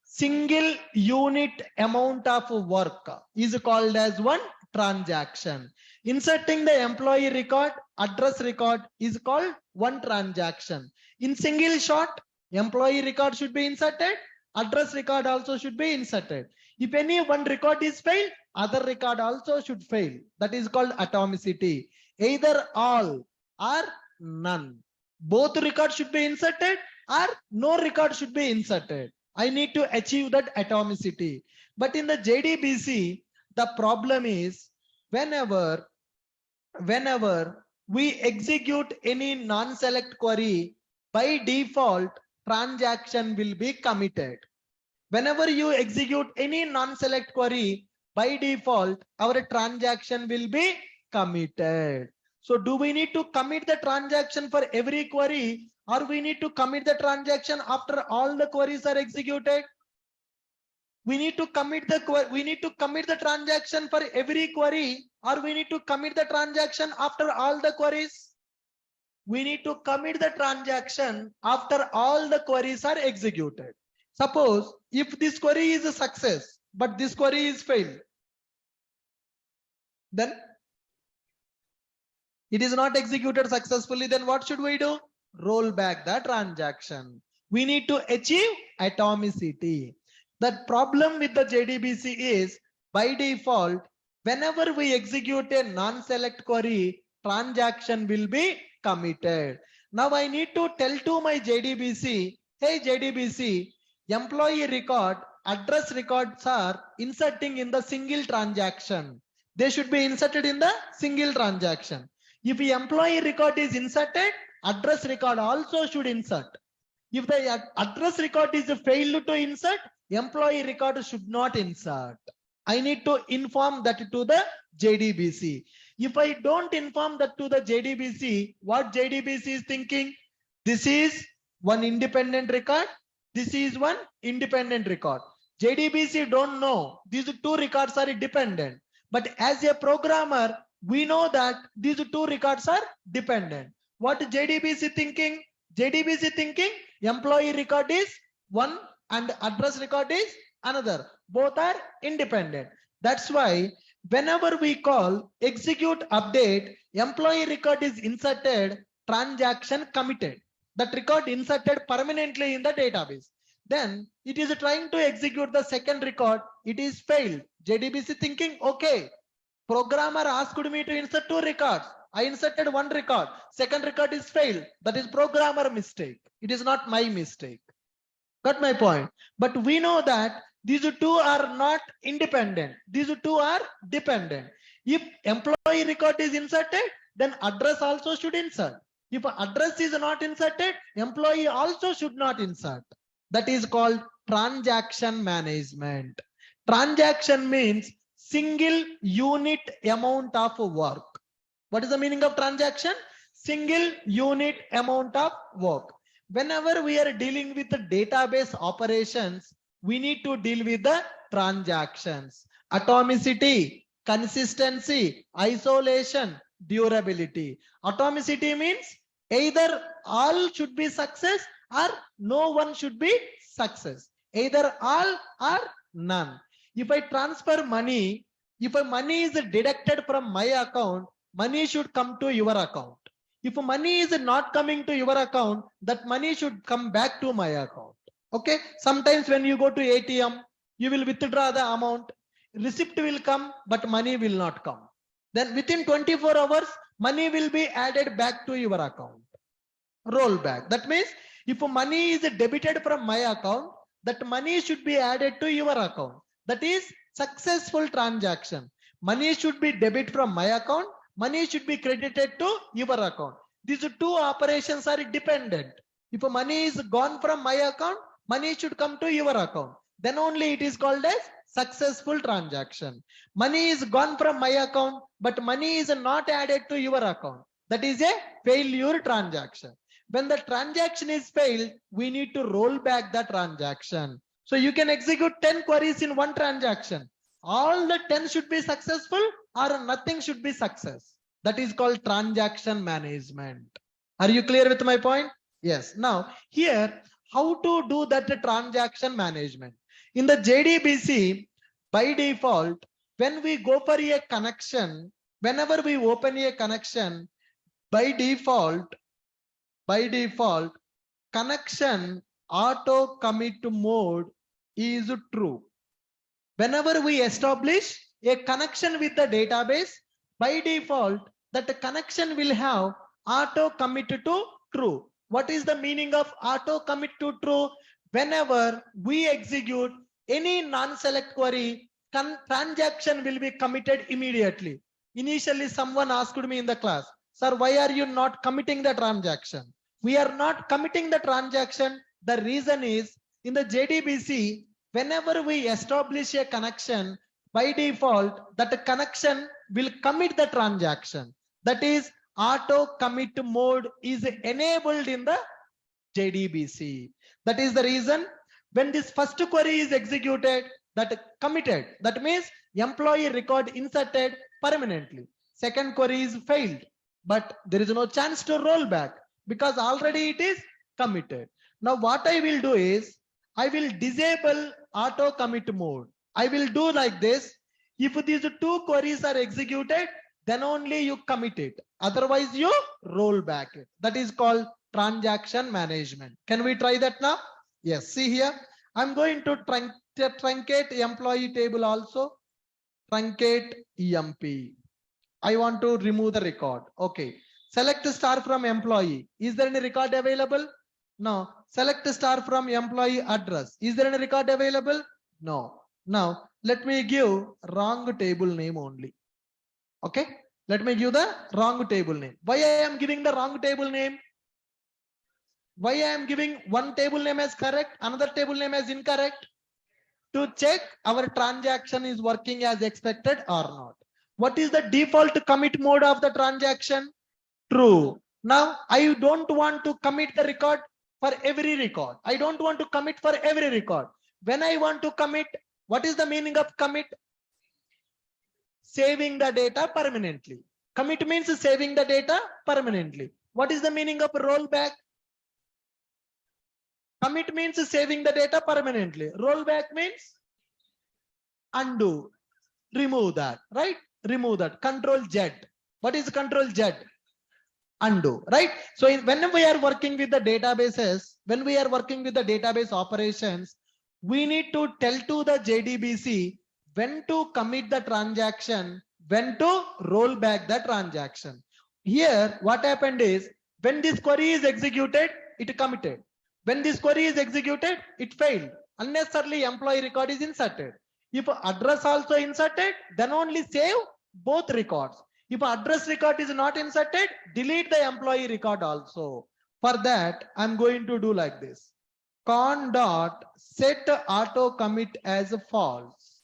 Single unit amount of work is called as one transaction. Inserting the employee record, address record is called one transaction. In single shot, employee record should be inserted, address record also should be inserted. If any one record is failed, other record also should fail. That is called atomicity. Either all or none. Both records should be inserted or no record should be inserted. I need to achieve that atomicity. But in the JDBC, the problem is whenever we execute any non-select query, by default, transaction will be committed. Whenever you execute any non-select query, by default, our transaction will be committed. So do we need to commit the transaction for every query or we need to commit the transaction after all the queries are executed? We need to commit the transaction for every query or we need to commit the transaction after all the queries? We need to commit the transaction after all the queries are executed. Suppose if this query is a success, but this query is failed, then it is not executed successfully, then what should we do? Roll back the transaction. We need to achieve atomicity. The problem with the JDBC is by default, whenever we execute a non-select query, transaction will be committed. Now I need to tell to my JDBC, hey JDBC, employee record, address records are inserting in the single transaction. They should be inserted in the single transaction. If the employee record is inserted, address record also should insert. If the address record is failed to insert, employee record should not insert. I need to inform that to the JDBC. If I don't inform that to the JDBC, what JDBC is thinking? This is one independent record. This is one independent record. JDBC don't know these two records are dependent. But as a programmer, we know that these two records are dependent. What JDBC thinking? JDBC thinking employee record is one and address record is another. Both are independent. That's why whenever we call execute update, employee record is inserted, transaction committed. That record inserted permanently in the database. Then it is trying to execute the second record. It is failed. JDBC thinking, okay, programmer asked me to insert two records. I inserted one record. Second record is failed. That is programmer mistake. It is not my mistake. Got my point? But we know that these two are not independent. These two are dependent. If employee record is inserted, then address also should insert. If address is not inserted, employee also should not insert. That is called transaction management. Transaction means single unit amount of work. What is the meaning of transaction? Single unit amount of work. Whenever we are dealing with the database operations, we need to deal with the transactions. Atomicity, consistency, isolation, durability. Atomicity means either all should be success or no one should be success. Either all or none. If I transfer money, if a money is deducted from my account, money should come to your account. If money is not coming to your account, that money should come back to my account. Okay. Sometimes when you go to ATM, you will withdraw the amount. Receipt will come, but money will not come. Then within 24 hours, money will be added back to your account. Roll back. That means if money is debited from my account, that money should be added to your account. That is successful transaction. Money should be debit from my account. Money should be credited to your account. These two operations are dependent. If money is gone from my account, money should come to your account. Then only it is called as successful transaction. Money is gone from my account, but money is not added to your account. That is a failure transaction. When the transaction is failed, we need to roll back the transaction. So you can execute 10 queries in one transaction. All the 10 should be successful or nothing should be success. That is called transaction management. Are you clear with my point? Yes. Now here, how to do that transaction management? In the JDBC, by default, when we go for a connection, whenever we open a connection, by default, connection auto commit mode is true. Whenever we establish a connection with the database, by default, that connection will have auto commit to true. What is the meaning of auto commit to true? Whenever we execute any non-select query, transaction will be committed immediately. Initially, someone asked me in the class, sir, why are you not committing the transaction? We are not committing the transaction. The reason is in the JDBC, whenever we establish a connection, by default, that connection will commit the transaction. That is, auto commit mode is enabled in the JDBC. That is the reason when this first query is executed, that committed, that means employee record inserted permanently. Second query is failed, but there is no chance to roll back because already it is committed. Now what I will do is I will disable auto commit mode. I will do like this. If these two queries are executed, then only you commit it. Otherwise you roll back it. That is called transaction management. Can we try that now? Yes. See here, I'm going to truncate employee table also. Truncate EMP. I want to remove the record. Okay. Select star from employee. Is there any record available? No. Select star from employee address. Is there any record available? No. Now let me give wrong table name only. Okay. Let me give the wrong table name. Why I am giving the wrong table name? Why I am giving one table name as correct, another table name as incorrect? To check our transaction is working as expected or not. What is the default commit mode of the transaction? True. Now I don't want to commit the record for every record. I don't want to commit for every record. When I want to commit, what is the meaning of commit? Saving the data permanently. Commit means saving the data permanently. What is the meaning of rollback? Commit means saving the data permanently. Rollback means undo, remove that, right? Remove that. Control Z. What is Control Z? Undo, right? So when we are working with the databases, when we are working with the database operations, we need to tell to the JDBC when to commit the transaction, when to roll back the transaction. Here, what happened is when this query is executed, it committed. When this query is executed, it failed. Unnecessarily employee record is inserted. If address also inserted, then only save both records. If address record is not inserted, delete the employee record also. For that, I'm going to do like this. Con dot set auto commit as false.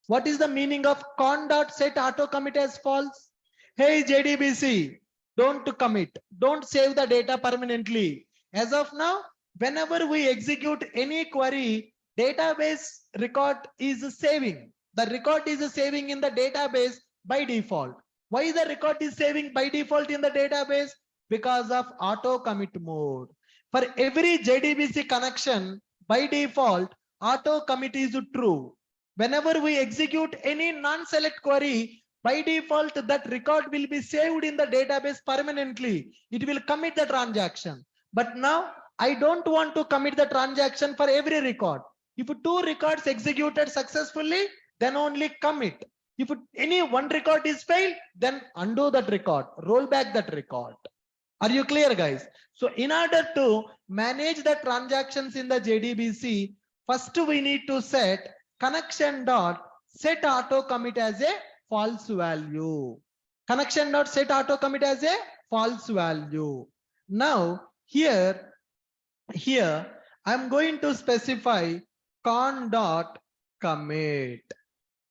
What is the meaning of con dot set auto commit as false? Hey JDBC, don't commit. Don't save the data permanently. As of now, whenever we execute any query, database record is saving. The record is saving in the database by default. Why the record is saving by default in the database? Because of auto commit mode. For every JDBC connection, by default, auto commit is true. Whenever we execute any non-select query, By default, that record will be saved in the database permanently. It will commit the transaction. But now I don't want to commit the transaction for every record. If 2 records executed successfully, then only commit. If any one record is failed, then undo that record, roll back that record. Are you clear, guys? So in order to manage the transactions in the JDBC, first we need to set connection dot set auto commit as a false value. Connection dot set auto commit as a false value. Now here I'm going to specify con dot commit.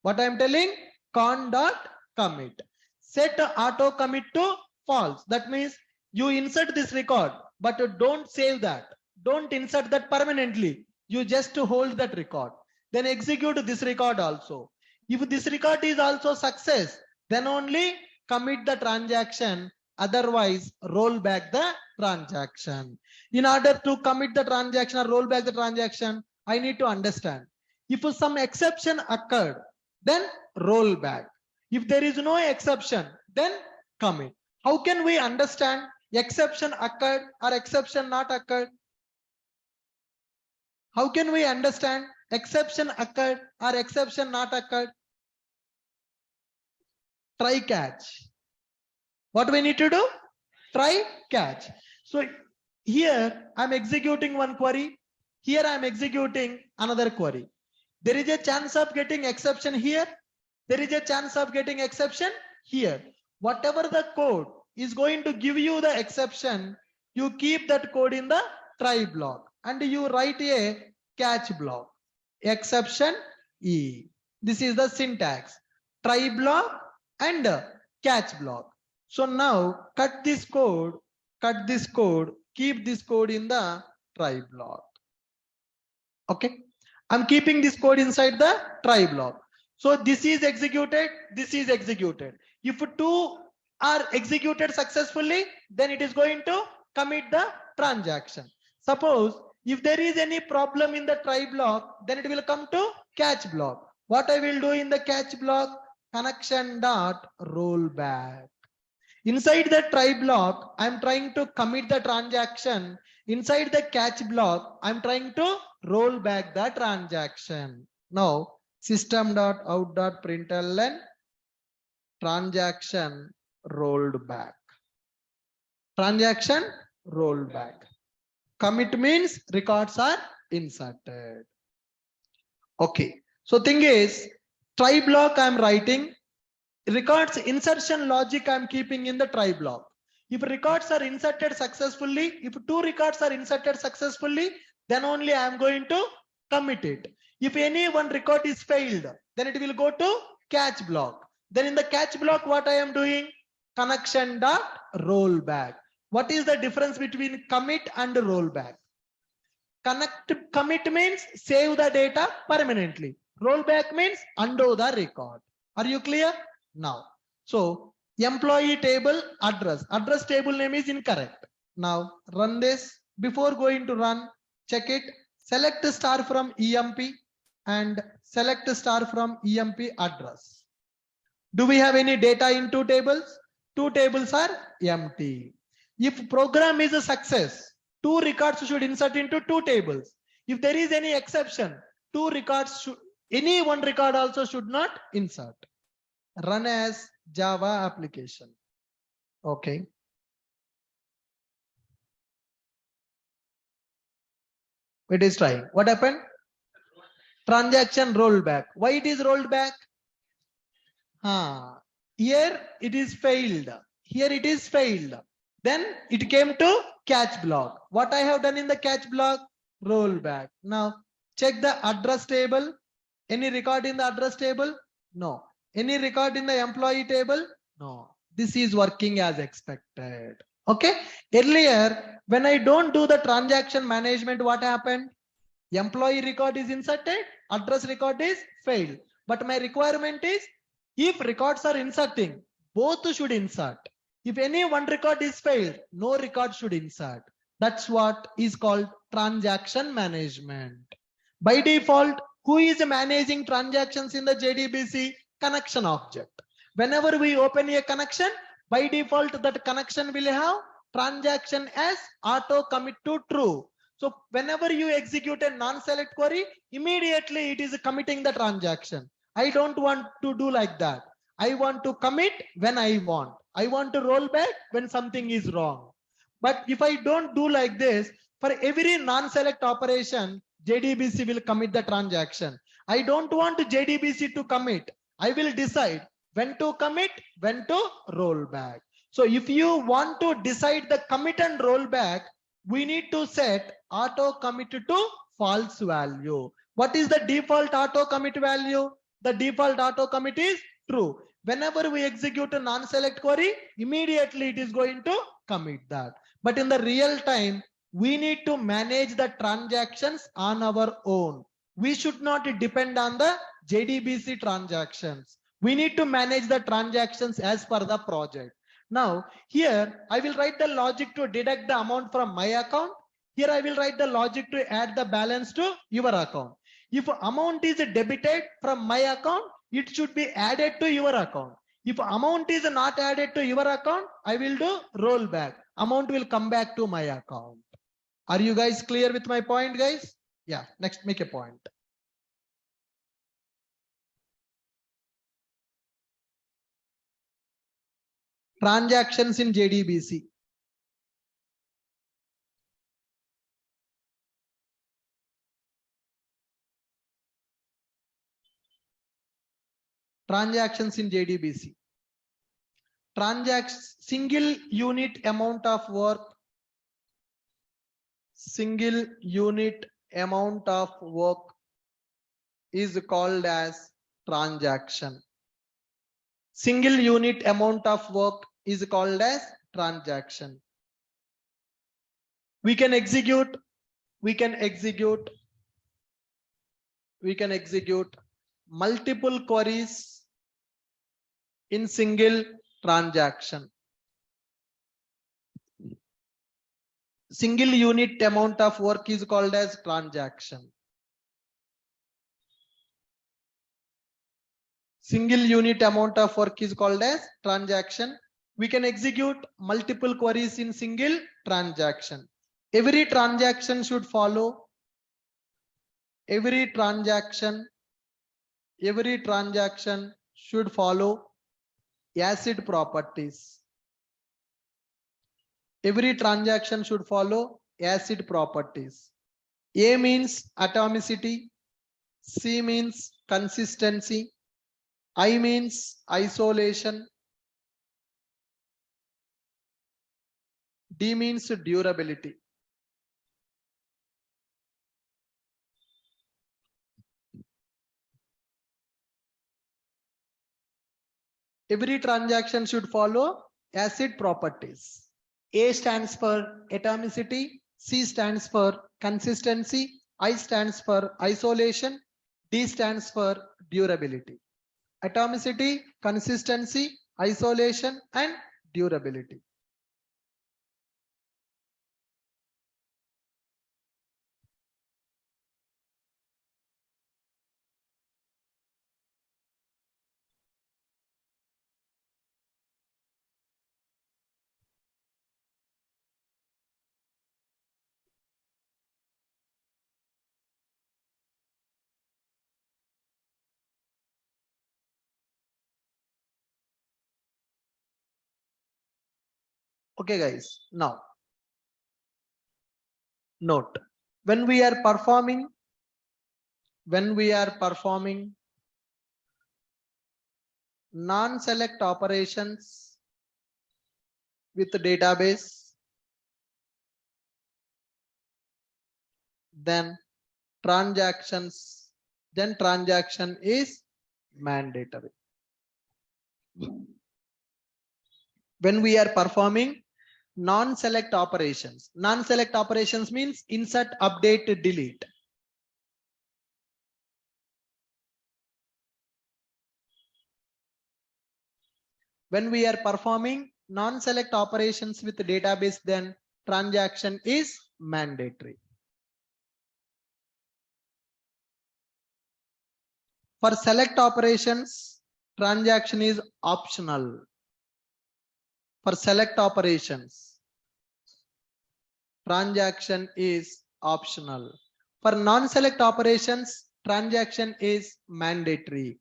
What I'm telling? Con dot commit. Set auto commit to false. That means you insert this record, but don't save that. Don't insert that permanently. You just hold that record. Then execute this record also. If this record is also success, then only commit the transaction. Otherwise, roll back the transaction. In order to commit the transaction or roll back the transaction, I need to understand. If some exception occurred, then roll back. If there is no exception, then commit. How can we understand exception occurred or exception not occurred? How can we understand exception occurred or exception not occurred? Try catch. What we need to do? Try catch. So here I'm executing one query. Here I'm executing another query. There is a chance of getting exception here. There is a chance of getting exception here. Whatever the code is going to give you the exception, you keep that code in the try block and you write a catch block. Exception E. This is the syntax. Try block and catch block. So now cut this code, keep this code in the try block. Okay. I'm keeping this code inside the try block. So this is executed, this is executed. If 2 are executed successfully, then it is going to commit the transaction. Suppose if there is any problem in the try block, then it will come to catch block. What I will do in the catch block? Connection dot rollback. Inside the try block, I'm trying to commit the transaction. Inside the catch block, I'm trying to roll back the transaction. Now system.out.println transaction rolled back. Transaction rolled back. Commit means records are inserted. Okay. So thing is, try block I'm writing. Records insertion logic I'm keeping in the try block. If records are inserted successfully, if 2 records are inserted successfully, then only I am going to commit it. If any one record is failed, then it will go to catch block. Then in the catch block, what I am doing? Connection dot rollback. What is the difference between commit and rollback? Commit means save the data permanently. Rollback means undo the record. Are you clear? Now, so employee table address table name is incorrect. Now run this. Before going to run, check it. Select star from EMP and select star from EMP address. Do we have any data in 2 tables? 2 tables are empty. If program is a success, 2 records should insert into 2 tables. If there is any exception, 2 records should, any one record also should not insert. Run as Java application. Okay. It is trying. What happened? Transaction rolled back. Why it is rolled back? Here it is failed. Here it is failed. Then it came to catch block. What I have done in the catch block? Roll back. Now check the address table. Any record in the address table? No. Any record in the employee table? No. This is working as expected. Okay. Earlier, when I don't do the transaction management, what happened? Employee record is inserted, address record is failed. But my requirement is, if records are inserting, both should insert. If any one record is failed, no record should insert. That's what is called transaction management. By default, who is managing transactions in the JDBC? Connection object. Whenever we open a connection, by default that connection will have transaction as auto commit to true. So whenever you execute a non-select query, immediately it is committing the transaction. I don't want to do like that. I want to commit when I want. I want to roll back when something is wrong. But if I don't do like this, for every non-select operation, JDBC will commit the transaction. I don't want JDBC to commit. I will decide when to commit, when to roll back. So if you want to decide the commit and roll back, we need to set auto commit to false value. What is the default auto commit value? The default auto commit is true. Whenever we execute a non-select query, immediately it is going to commit that. But in the real time, we need to manage the transactions on our own. We should not depend on the JDBC transactions. We need to manage the transactions as per the project. Now, here I will write the logic to deduct the amount from my account. Here I will write the logic to add the balance to your account. If amount is debited from my account, it should be added to your account. If amount is not added to your account, I will do rollback. Amount will come back to my account. Are you guys clear with my point, guys? Yeah, next make a point. Transactions in JDBC. Transactions in JDBC. Single unit amount of work. Single unit amount of work is called as transaction. Single unit amount of work is called as transaction. We can execute multiple queries in single transaction. Single unit amount of work is called as transaction. Single unit amount of work is called as transaction. We can execute multiple queries in single transaction. Every transaction should follow. Every transaction should follow ACID properties. Every transaction should follow ACID properties. A means atomicity, C means consistency, I means isolation, D means durability. Every transaction should follow ACID properties. A stands for atomicity, C stands for consistency, I stands for isolation, D stands for durability. Atomicity, consistency, isolation, and durability. Okay, guys, now note, when we are performing non-select operations with the database, then transaction is mandatory. When we are performing non-select operations means insert, update, delete. When we are performing non-select operations with the database, then transaction is mandatory. For select operations, transaction is optional. For select operations, transaction is optional. For non-select operations, transaction is mandatory.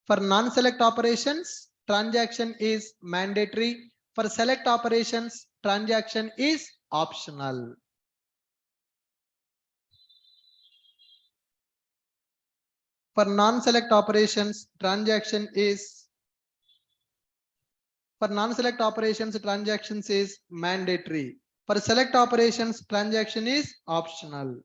For non-select operations, transaction is mandatory. For select operations, transaction is optional. For non-select operations, transaction is mandatory. For select operations, transaction is optional.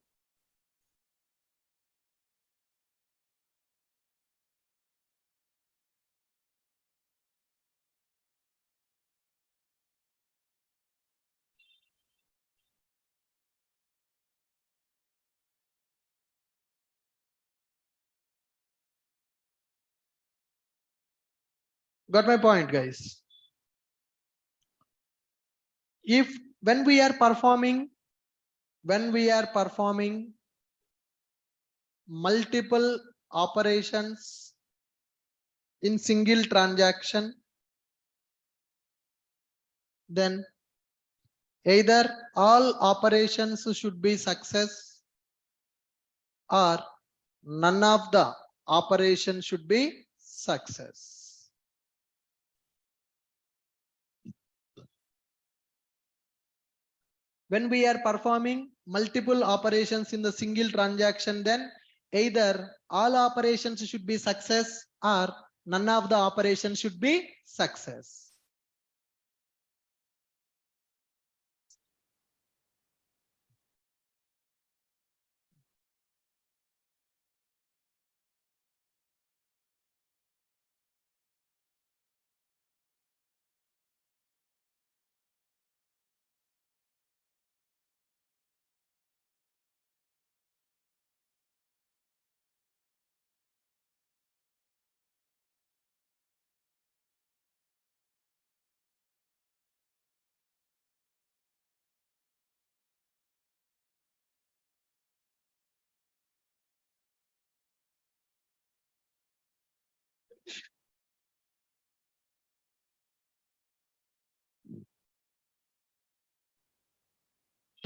Got my point, guys? If when we are performing multiple operations in single transaction, then either all operations should be success or none of the operations should be success. When we are performing multiple operations in the single transaction, then either all operations should be success or none of the operations should be success.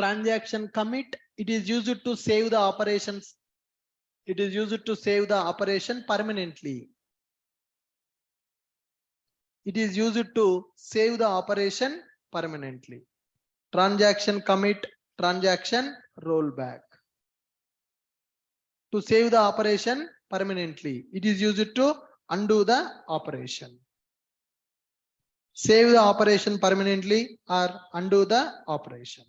Transaction commit, it is used to save the operations. It is used to save the operation permanently. It is used to save the operation permanently. Transaction commit, transaction rollback. To save the operation permanently, it is used to undo the operation. Save the operation permanently or undo the operation.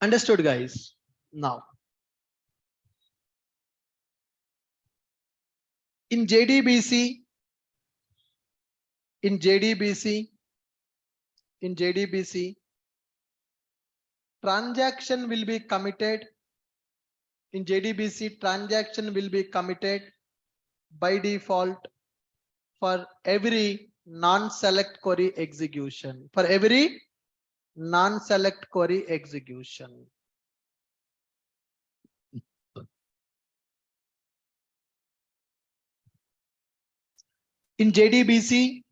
Understood, guys? Now, in JDBC, transaction will be committed. In JDBC, transaction will be committed by default for every non-select query execution. For every non-select query execution. In JDBC,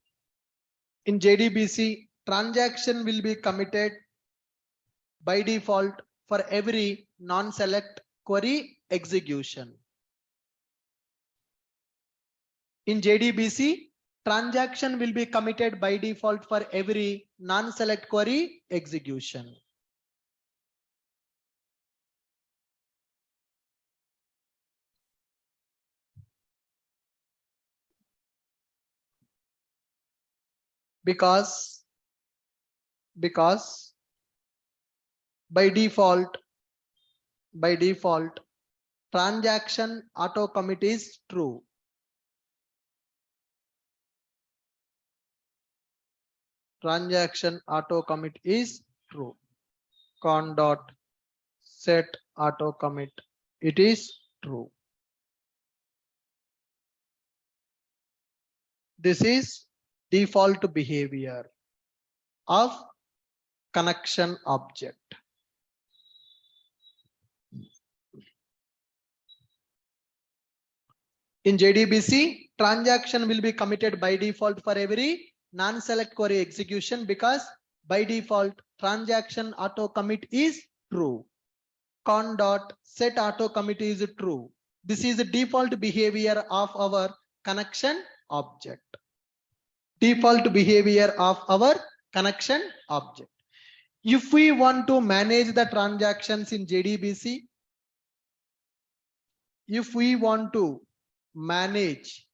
transaction will be committed by default for every non-select query execution. In JDBC, transaction will be committed by default for every non-select query execution. Because by default transaction auto commit is true. transaction auto commit is true. Con dot set auto commit, it is true. This is default behavior of connection object. In JDBC, transaction will be committed by default for every non-select query execution because by default transaction auto commit is true. Con dot set auto commit is true. This is the default behavior of our connection object. Default behavior of our connection object. If we want to manage the transactions in JDBC, if we want to manage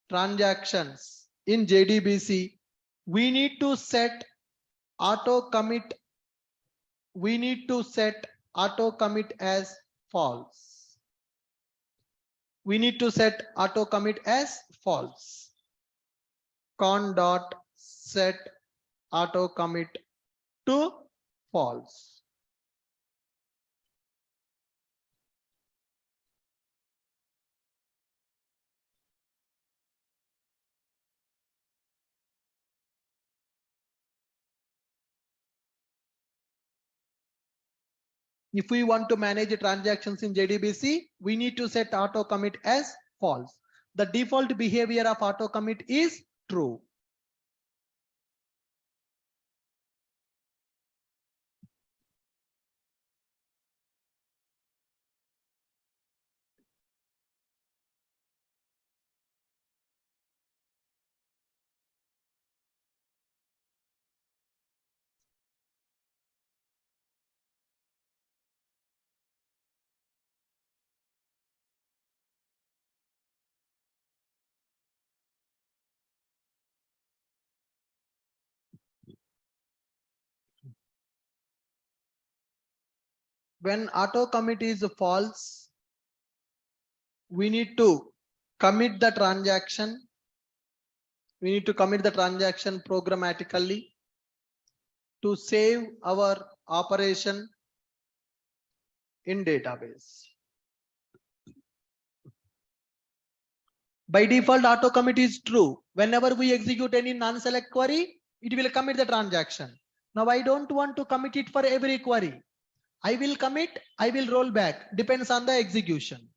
transactions in JDBC, we need to set auto commit. We need to set auto commit as false. We need to set auto commit as false. Con dot set auto commit to false. If we want to manage transactions in JDBC, we need to set auto commit as false. The default behavior of auto commit is true. When auto commit is false, we need to commit the transaction. We need to commit the transaction programmatically to save our operation in database. By default, auto commit is true. Whenever we execute any non-select query, it will commit the transaction. Now I don't want to commit it for every query. I will commit, I will roll back, depends on the execution.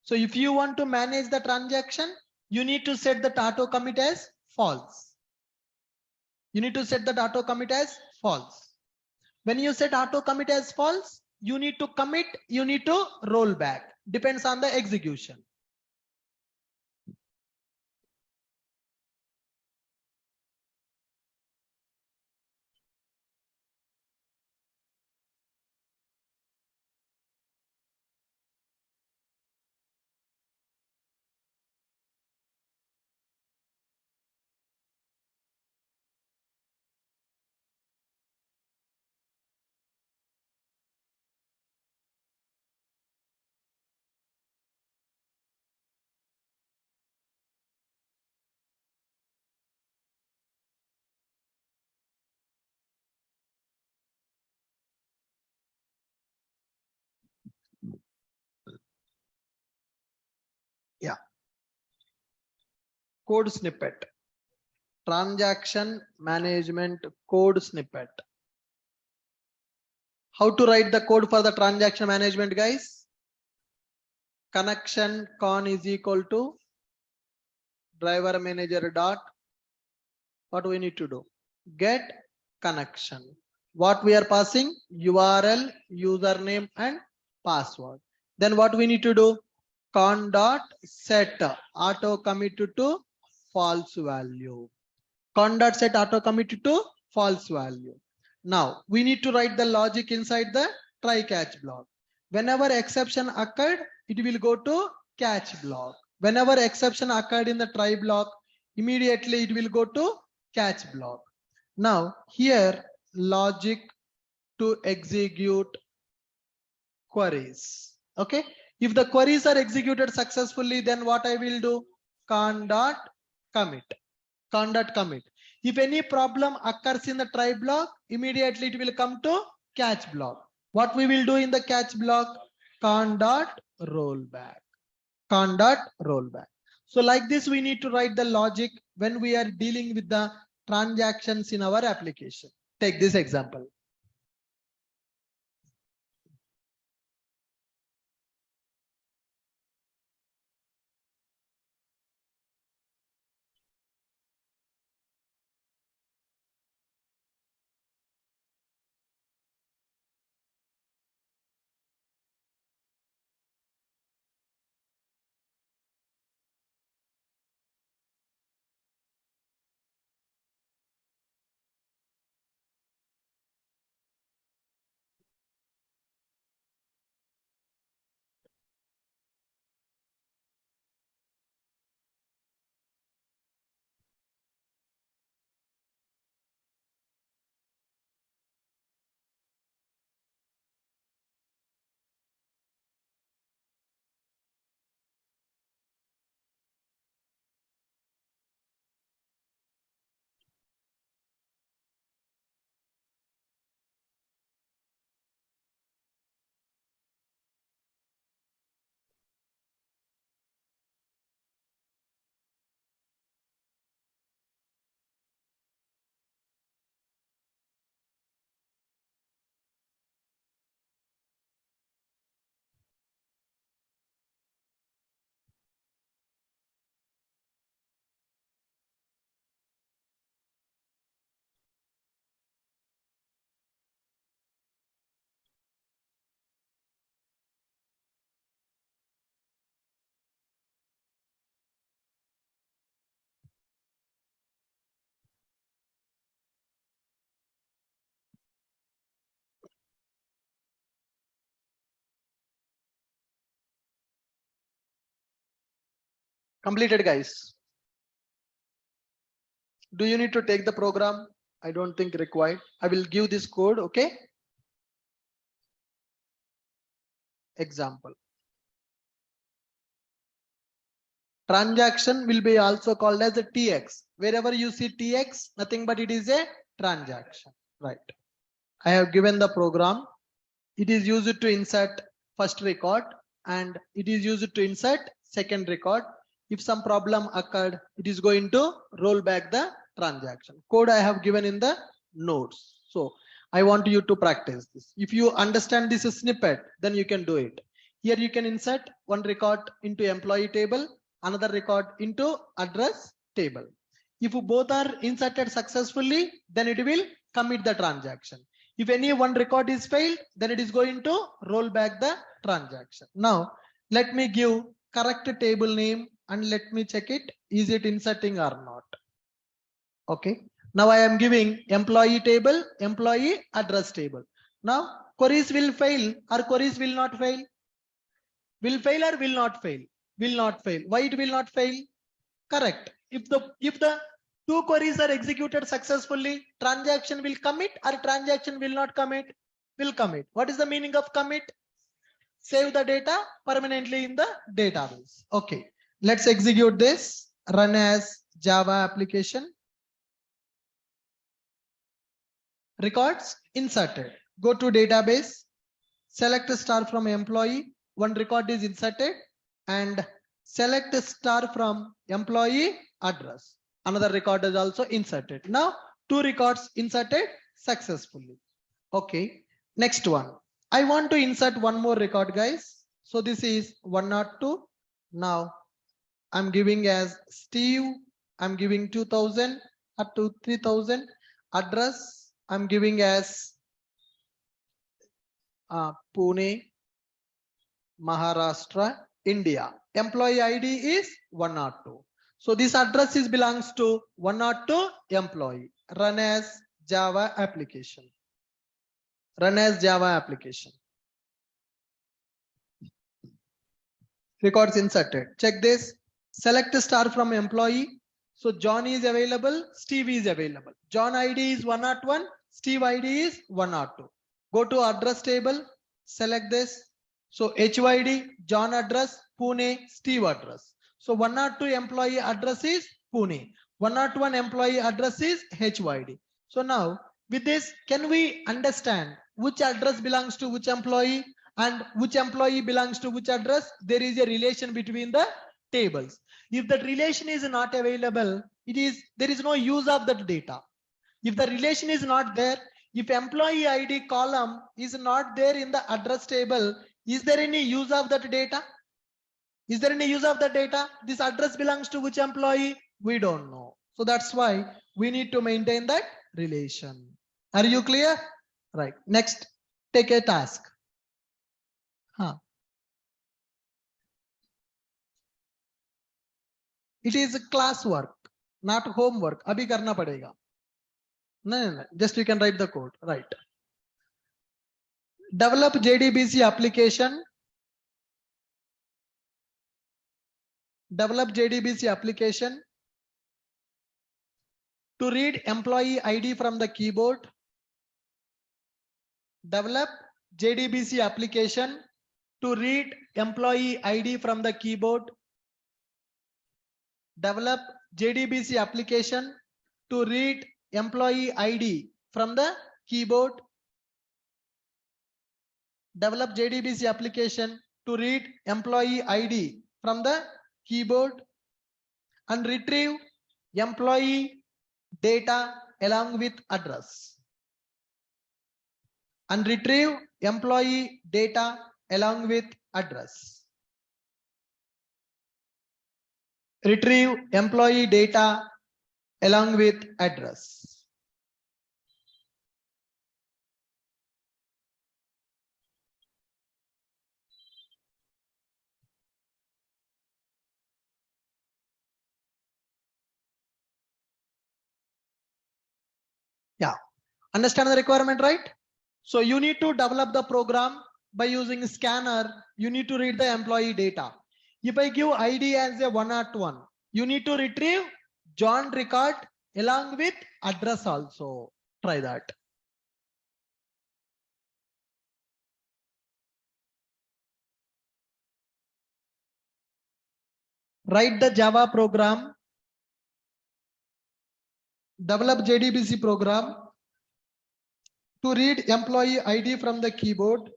So if you want to manage the transaction, you need to set the auto commit as false. You need to set the auto commit as false. When you set auto commit as false, you need to commit, you need to roll back, depends on the execution. Yeah. Code snippet. Transaction management code snippet. How to write the code for the transaction management, guys? Connection con is equal to driver manager dot. What we need to do? Get connection. What we are passing? URL, username, and password. Then what we need to do? Con dot set auto commit to false value. Con dot set auto commit to false value. Now we need to write the logic inside the try catch block. Whenever exception occurred, it will go to catch block. Whenever exception occurred in the try block, immediately it will go to catch block. Now here logic to execute queries. Okay. If the queries are executed successfully, then what I will do? Con dot commit. Con dot commit. If any problem occurs in the try block, immediately it will come to catch block. What we will do in the catch block? Con dot rollback. Con dot rollback. So like this, we need to write the logic when we are dealing with the transactions in our application. Take this example. Completed, guys. Do you need to take the program? I don't think required. I will give this code. Okay. Example. Transaction will be also called as a TX. Wherever you see TX, nothing but it is a transaction, right? I have given the program. It is used to insert first record and it is used to insert second record. If some problem occurred, it is going to roll back the transaction. Code I have given in the notes. So I want you to practice this. If you understand this snippet, then you can do it. Here you can insert one record into employee table, another record into address table. If both are inserted successfully, then it will commit the transaction. If any one record is failed, then it is going to roll back the transaction. Now, let me give correct table name and let me check it. Is it inserting or not? Okay. Now I am giving employee table, employee address table. Now queries will fail or queries will not fail. Will fail or will not fail? Will not fail. Why it will not fail? Correct. If the two queries are executed successfully, transaction will commit or transaction will not commit? Will commit. What is the meaning of commit? Save the data permanently in the database. Okay. Let's execute this. Run as Java application. Records inserted. Go to database. Select a star from employee. One record is inserted and select a star from employee address. Another record is also inserted. Now two records inserted successfully. Okay. Next one. I want to insert one more record, guys. So this is 102. Now I'm giving as Steve. I'm giving 2000 up to 3000. Address I'm giving as Pune, Maharashtra, India. Employee ID is 102. So this address is belongs to 102 employee. Run as Java application. Run as Java application. Records inserted. Check this. Select a star from employee. So John is available, Steve is available. John ID is 101, Steve ID is 102. Go to address table, select this. So HYD, John address, Pune, Steve address. So 102 employee address is Pune. 101 employee address is HYD. So now with this, can we understand which address belongs to which employee and which employee belongs to which address? There is a relation between the tables. If that relation is not available, there is no use of that data. If the relation is not there, if employee ID column is not there in the address table, is there any use of that data? Is there any use of the data? This address belongs to which employee? We don't know. So that's why we need to maintain that relation. Are you clear? Right. Next, take a task. It is class work, not homework. Abhi karna padega. No. Just you can write the code. Right. Develop JDBC application. Develop JDBC application to read employee ID from the keyboard. Develop JDBC application to read employee ID from the keyboard. Develop JDBC application to read employee ID from the keyboard. Develop JDBC application to read employee ID from the keyboard and retrieve employee data along with address. And retrieve employee data along with address. Retrieve employee data along with address. Yeah, understand the requirement, right? So you need to develop the program by using scanner. You need to read the employee data. If I give ID as a 101, you need to retrieve John record along with address also. Try that. Write the Java program. Develop JDBC program to read employee ID from the keyboard,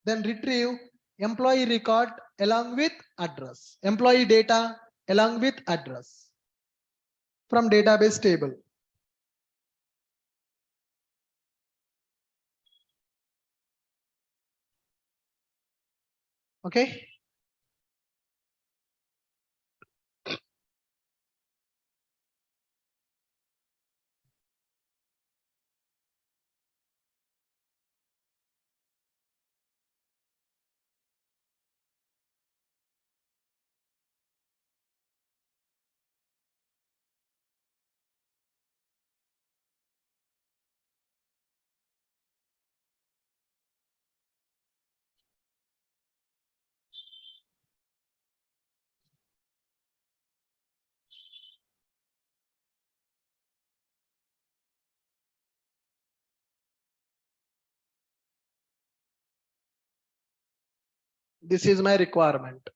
then retrieve employee record along with address, employee data along with address from database table. Okay. This is my requirement.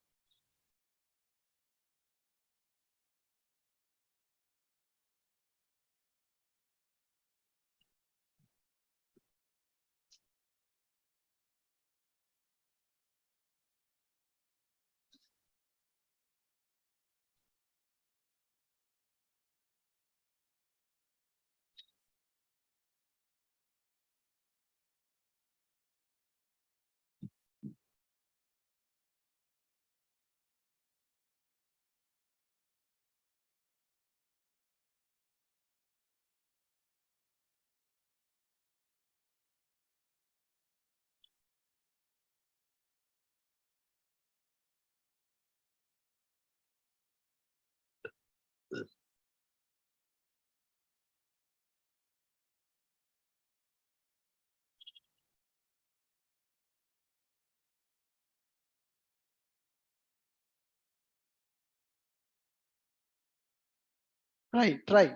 Try.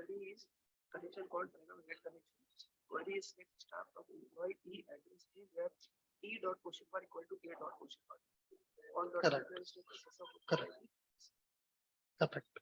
query is connection called random get connection. Query is next start of employee E address is where E dot question bar equal to A dot question bar. On the Correct. Correct. Correct.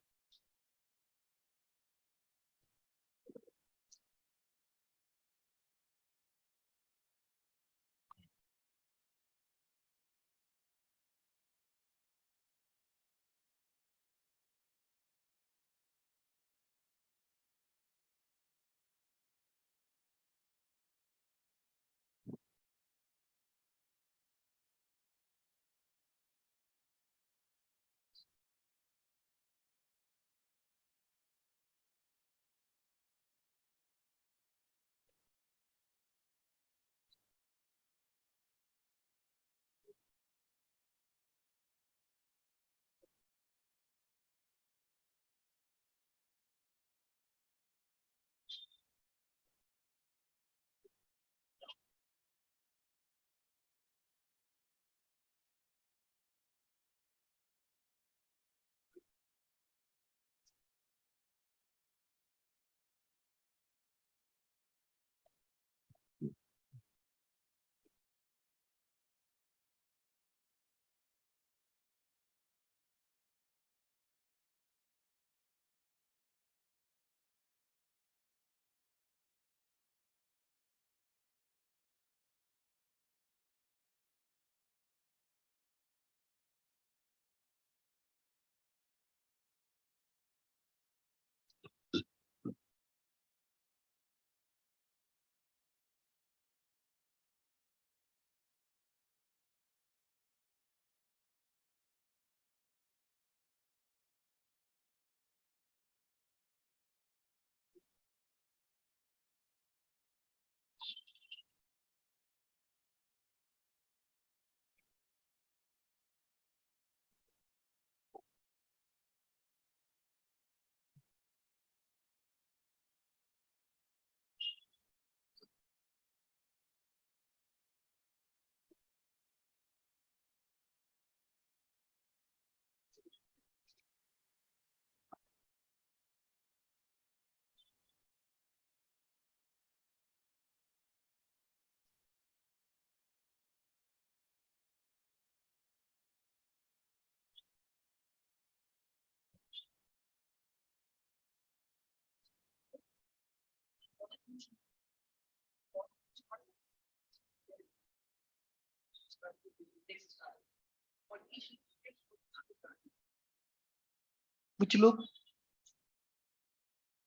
Which loop?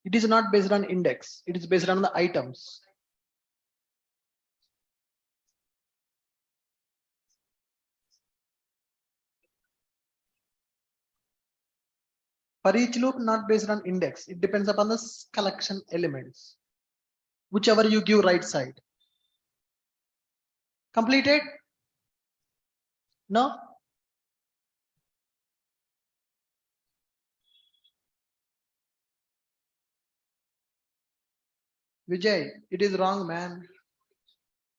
It is not based on index. It is based on the items. For each loop, not based on index. It depends upon the collection elements. Whichever you give right side. Completed? No? Vijay, it is wrong, man.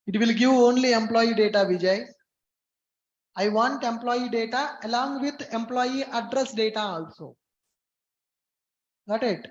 It will give only employee data, Vijay. I want employee data along with employee address data also. Got it?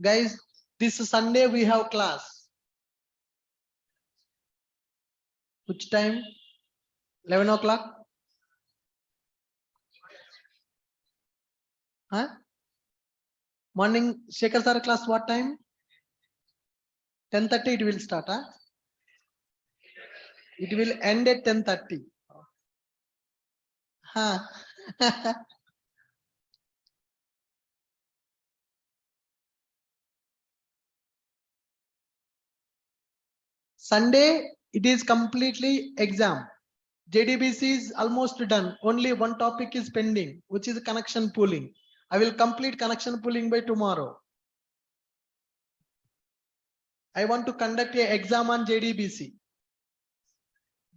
Guys, this Sunday we have class. Which time? 11 o'clock? Huh? Morning, Shekhar sir class what time? 10:30 it will start. Huh? It will end at 10:30. Huh? Sunday, it is completely exam. JDBC is almost done. Only one topic is pending, which is connection pooling. I will complete connection pooling by tomorrow. I want to conduct an exam on JDBC.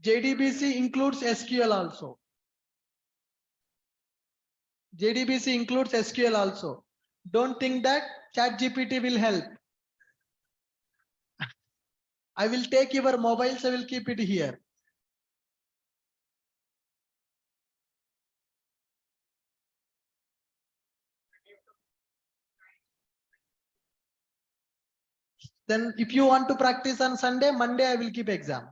JDBC includes SQL also. JDBC includes SQL also. Don't think that ChatGPT will help. I will take your mobiles, I will keep it here. Then if you want to practice on Sunday, Monday I will keep exam.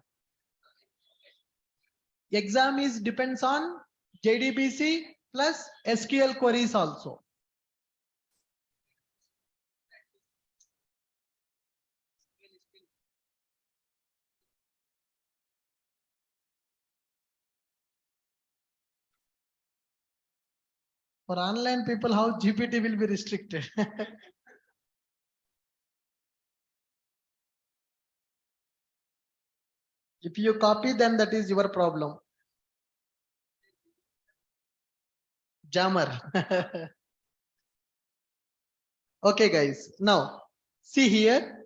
Exam is depends on JDBC plus SQL queries also. For online people, how GPT will be restricted? If you copy, then that is your problem. Jammer. Okay, guys. Now, see here.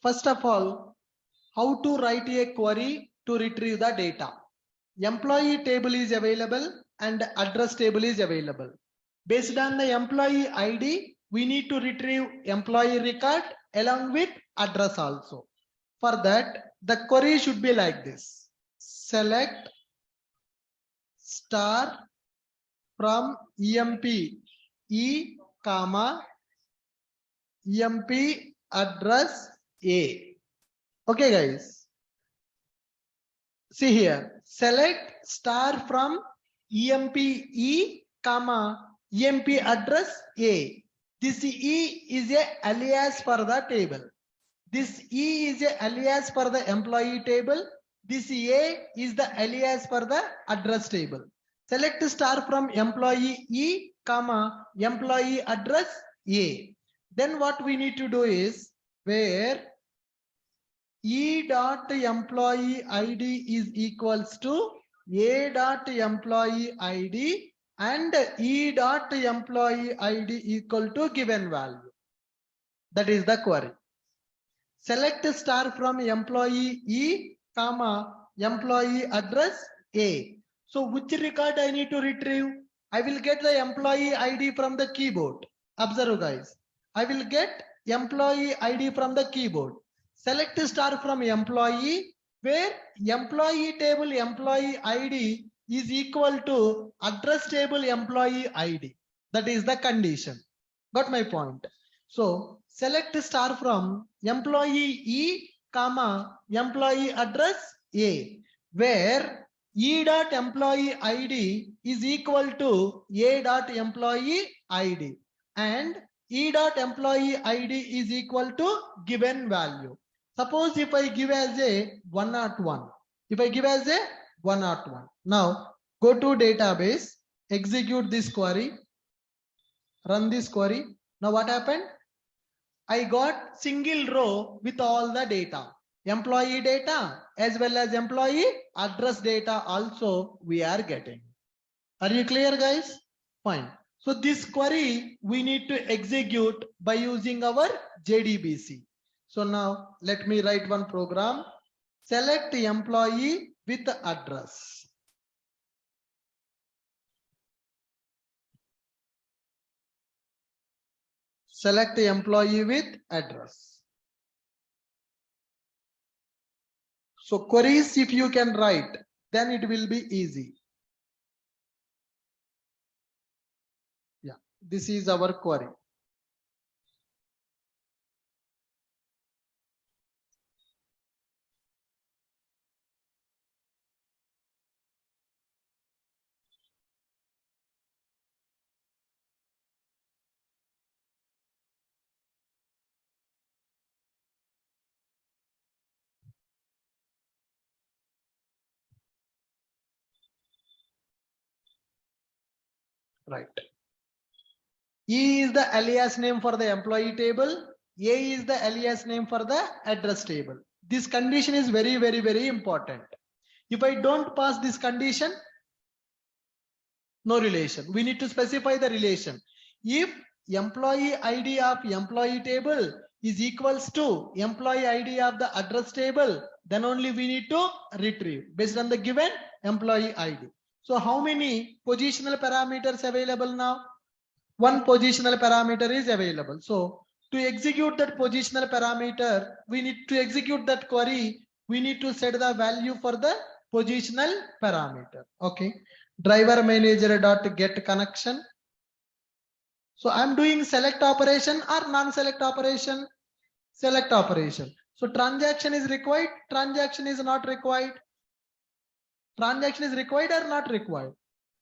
First of all, how to write a query to retrieve the data. Employee table is available and address table is available. Based on the employee ID, we need to retrieve employee record along with address also. For that, the query should be like this. Select star from EMP E, comma, EMP address A. Okay, guys. See here. Select star from EMP E, comma, EMP address A. This E is a alias for the table. This E is a alias for the employee table. This A is the alias for the address table. Select star from employee E, comma, employee address A. Then what we need to do is where E dot employee ID is equals to A dot employee ID and E dot employee ID equal to given value. That is the query. Select star from employee E, comma, employee address A. So which record I need to retrieve? I will get the employee ID from the keyboard. Observe, guys. I will get employee ID from the keyboard. Select star from employee where employee table employee ID is equal to address table employee ID. That is the condition. Got my point? So select star from employee E, comma, employee address A, where E dot employee ID is equal to A dot employee ID and E dot employee ID is equal to given value. Suppose if I give as a 101, if I give as a 101, now go to database, execute this query, run this query. Now what happened? I got single row with all the data, employee data as well as employee address data also we are getting. Are you clear, guys? Fine. So this query we need to execute by using our JDBC. So now let me write one program. Select employee with address. Select employee with address. So queries, if you can write, then it will be easy. Yeah, this is our query. Right. E is the alias name for the employee table. A is the alias name for the address table. This condition is very, very, very important. If I don't pass this condition, no relation. We need to specify the relation. If employee ID of employee table is equals to employee ID of the address table, then only we need to retrieve based on the given employee ID. So how many positional parameters available now? One positional parameter is available. So to execute that positional parameter, we need to execute that query. We need to set the value for the positional parameter. Okay. Driver manager dot get connection. So I'm doing select operation or non-select operation. Select operation. So transaction is required. Transaction is not required. Transaction is required or not required.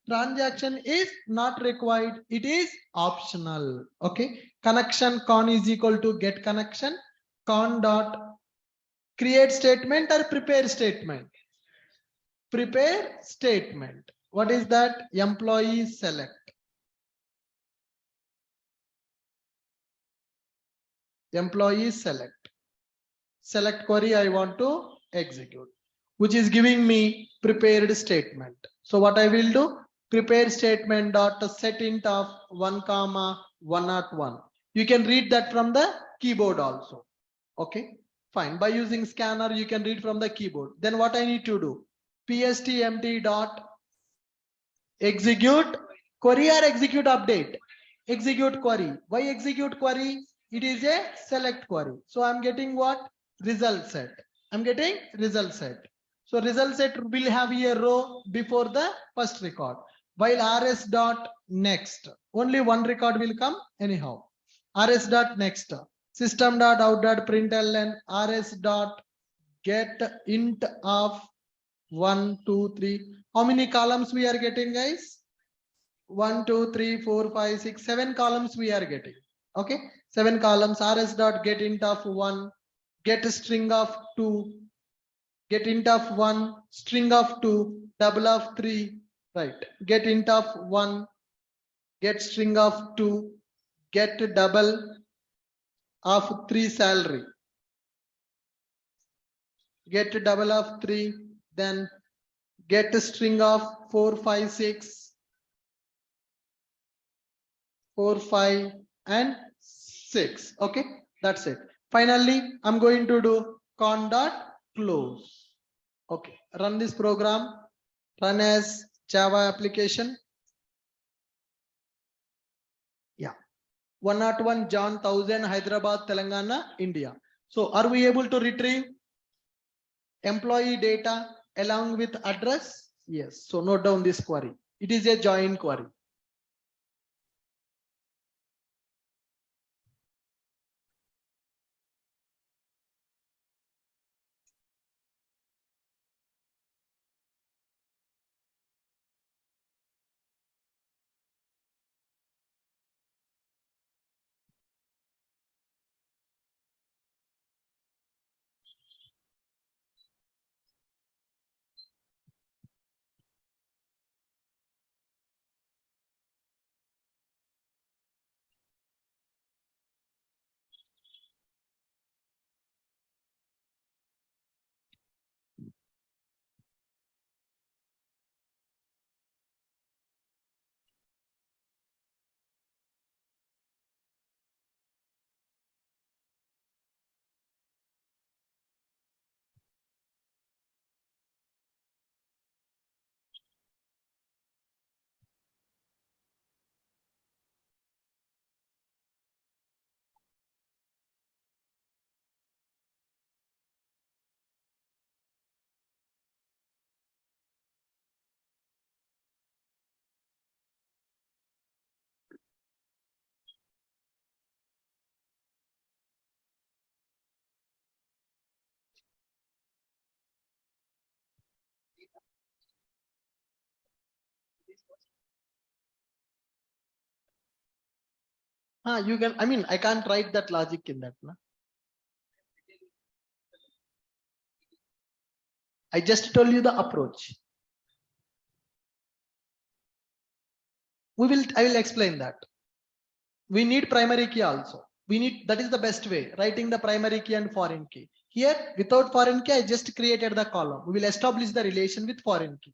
Transaction is not required. It is optional. Okay. Connection con is equal to get connection. Con dot create statement or prepare statement. Prepare statement. What is that? Employee select. Employee select. Select query I want to execute, which is giving me prepared statement. So what I will do? Prepare statement dot set int of 1,101. You can read that from the keyboard also. Okay, fine. By using scanner, you can read from the keyboard. Then what I need to do? PSTMT dot execute query or execute update. Execute query. Why execute query? It is a select query. So I'm getting what? Result set. I'm getting result set. So result set will have a row before the first record. While rs dot next, only one record will come anyhow. Rs dot next, system dot out dot println rs dot get int of 1, 2, 3. How many columns we are getting, guys? 1, 2, 3, 4, 5, 6, 7 columns we are getting. Okay, 7 columns. Rs dot get int of 1, get a string of 2, get int of 1, string of 2, double of 3, right? Get int of 1, get string of 2, get double of 3 salary, get double of 3, then get a string of 4, 5, 6, 4, 5, and 6. Okay, that's it. Finally, I'm going to do con dot close. Okay, run this program, run as Java application. Yeah, 101 John 1000 Hyderabad, Telangana, India. So are we able to retrieve employee data along with address? Yes. So note down this query. It is a join query. You can, I mean, I can't write that logic in that. No? I just told you the approach. I will explain that. We need primary key also. We need, that is the best way, writing the primary key and foreign key. Here, without foreign key, I just created the column. We will establish the relation with foreign key.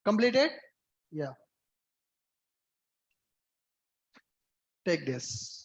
Completed? Yeah. Take this.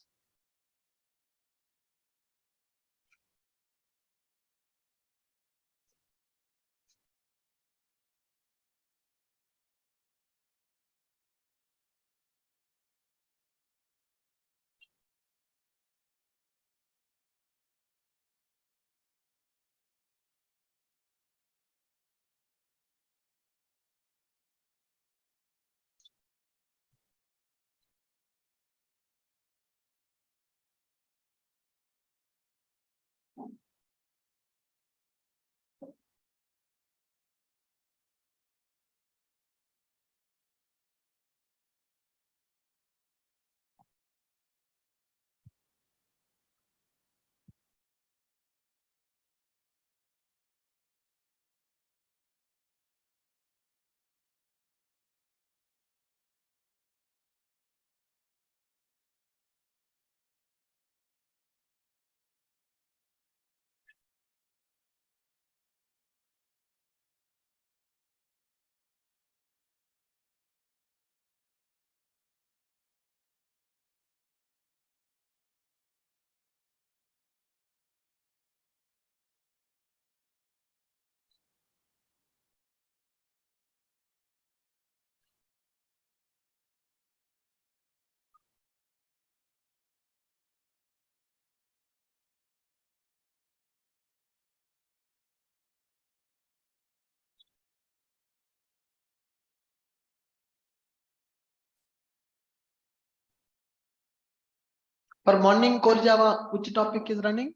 For morning core Java, which topic is running?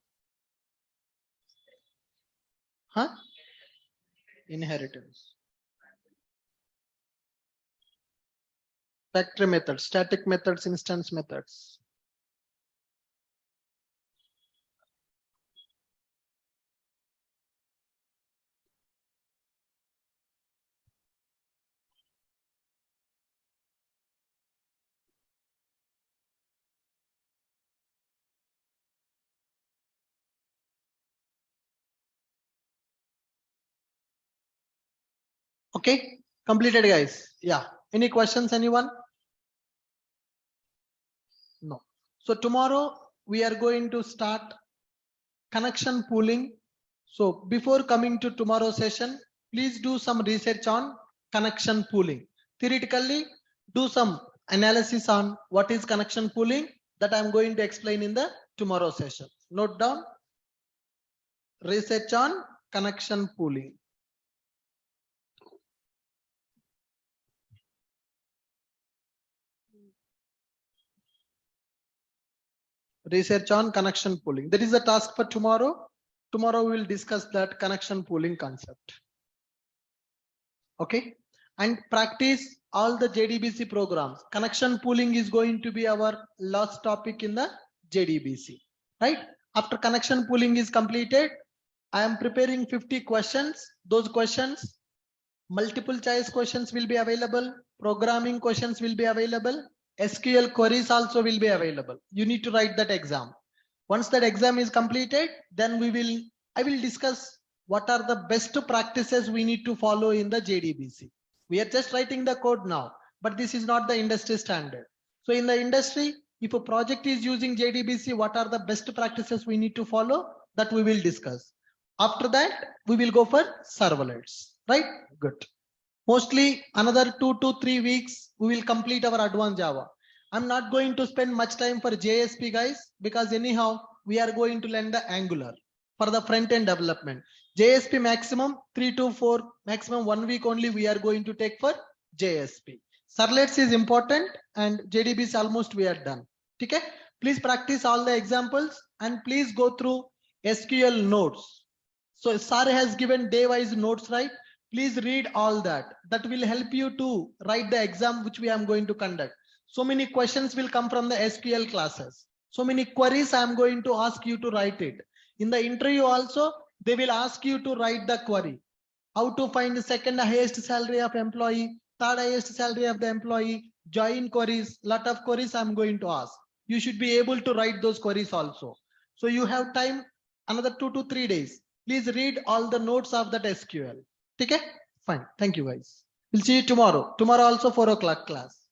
Huh? Inheritance. Factory methods, static methods, instance methods. Okay, completed guys. Yeah. Any questions, anyone? No. So tomorrow we are going to start connection pooling. So before coming to tomorrow's session, please do some research on connection pooling. Theoretically, do some analysis on what is connection pooling that I'm going to explain in the tomorrow session. Note down research on connection pooling. Research on connection pooling. That is the task for tomorrow. Tomorrow we will discuss that connection pooling concept. Okay, and practice all the JDBC programs. Connection pooling is going to be our last topic in the JDBC, right? After connection pooling is completed, I am preparing 50 questions. Those questions, multiple choice questions will be available. Programming questions will be available. SQL queries also will be available. You need to write that exam. Once that exam is completed, then I will discuss what are the best practices we need to follow in the JDBC. We are just writing the code now, but this is not the industry standard. So in the industry, if a project is using JDBC, what are the best practices we need to follow? That we will discuss. After that, we will go for servlets, right? Good. Mostly another 2 to 3 weeks, we will complete our advanced Java. I'm not going to spend much time for JSP guys, because anyhow, we are going to learn the Angular for the front end development. JSP maximum 3 to 4, maximum 1 week only we are going to take for JSP. Servlets is important and JDBC almost we are done. Okay? Please practice all the examples and please go through SQL notes. So Sir has given day wise notes, right? Please read all that. That will help you to write the exam which we am going to conduct. So many questions will come from the SQL classes. So many queries I am going to ask you to write it. In the interview also, they will ask you to write the query. How to find the second highest salary of employee, third highest salary of the employee, join queries, lot of queries I'm going to ask. You should be able to write those queries also. So you have time another 2 to 3 days. Please read all the notes of that SQL. Okay? Fine. Thank you guys. We'll see you tomorrow. Tomorrow also 4 o'clock class.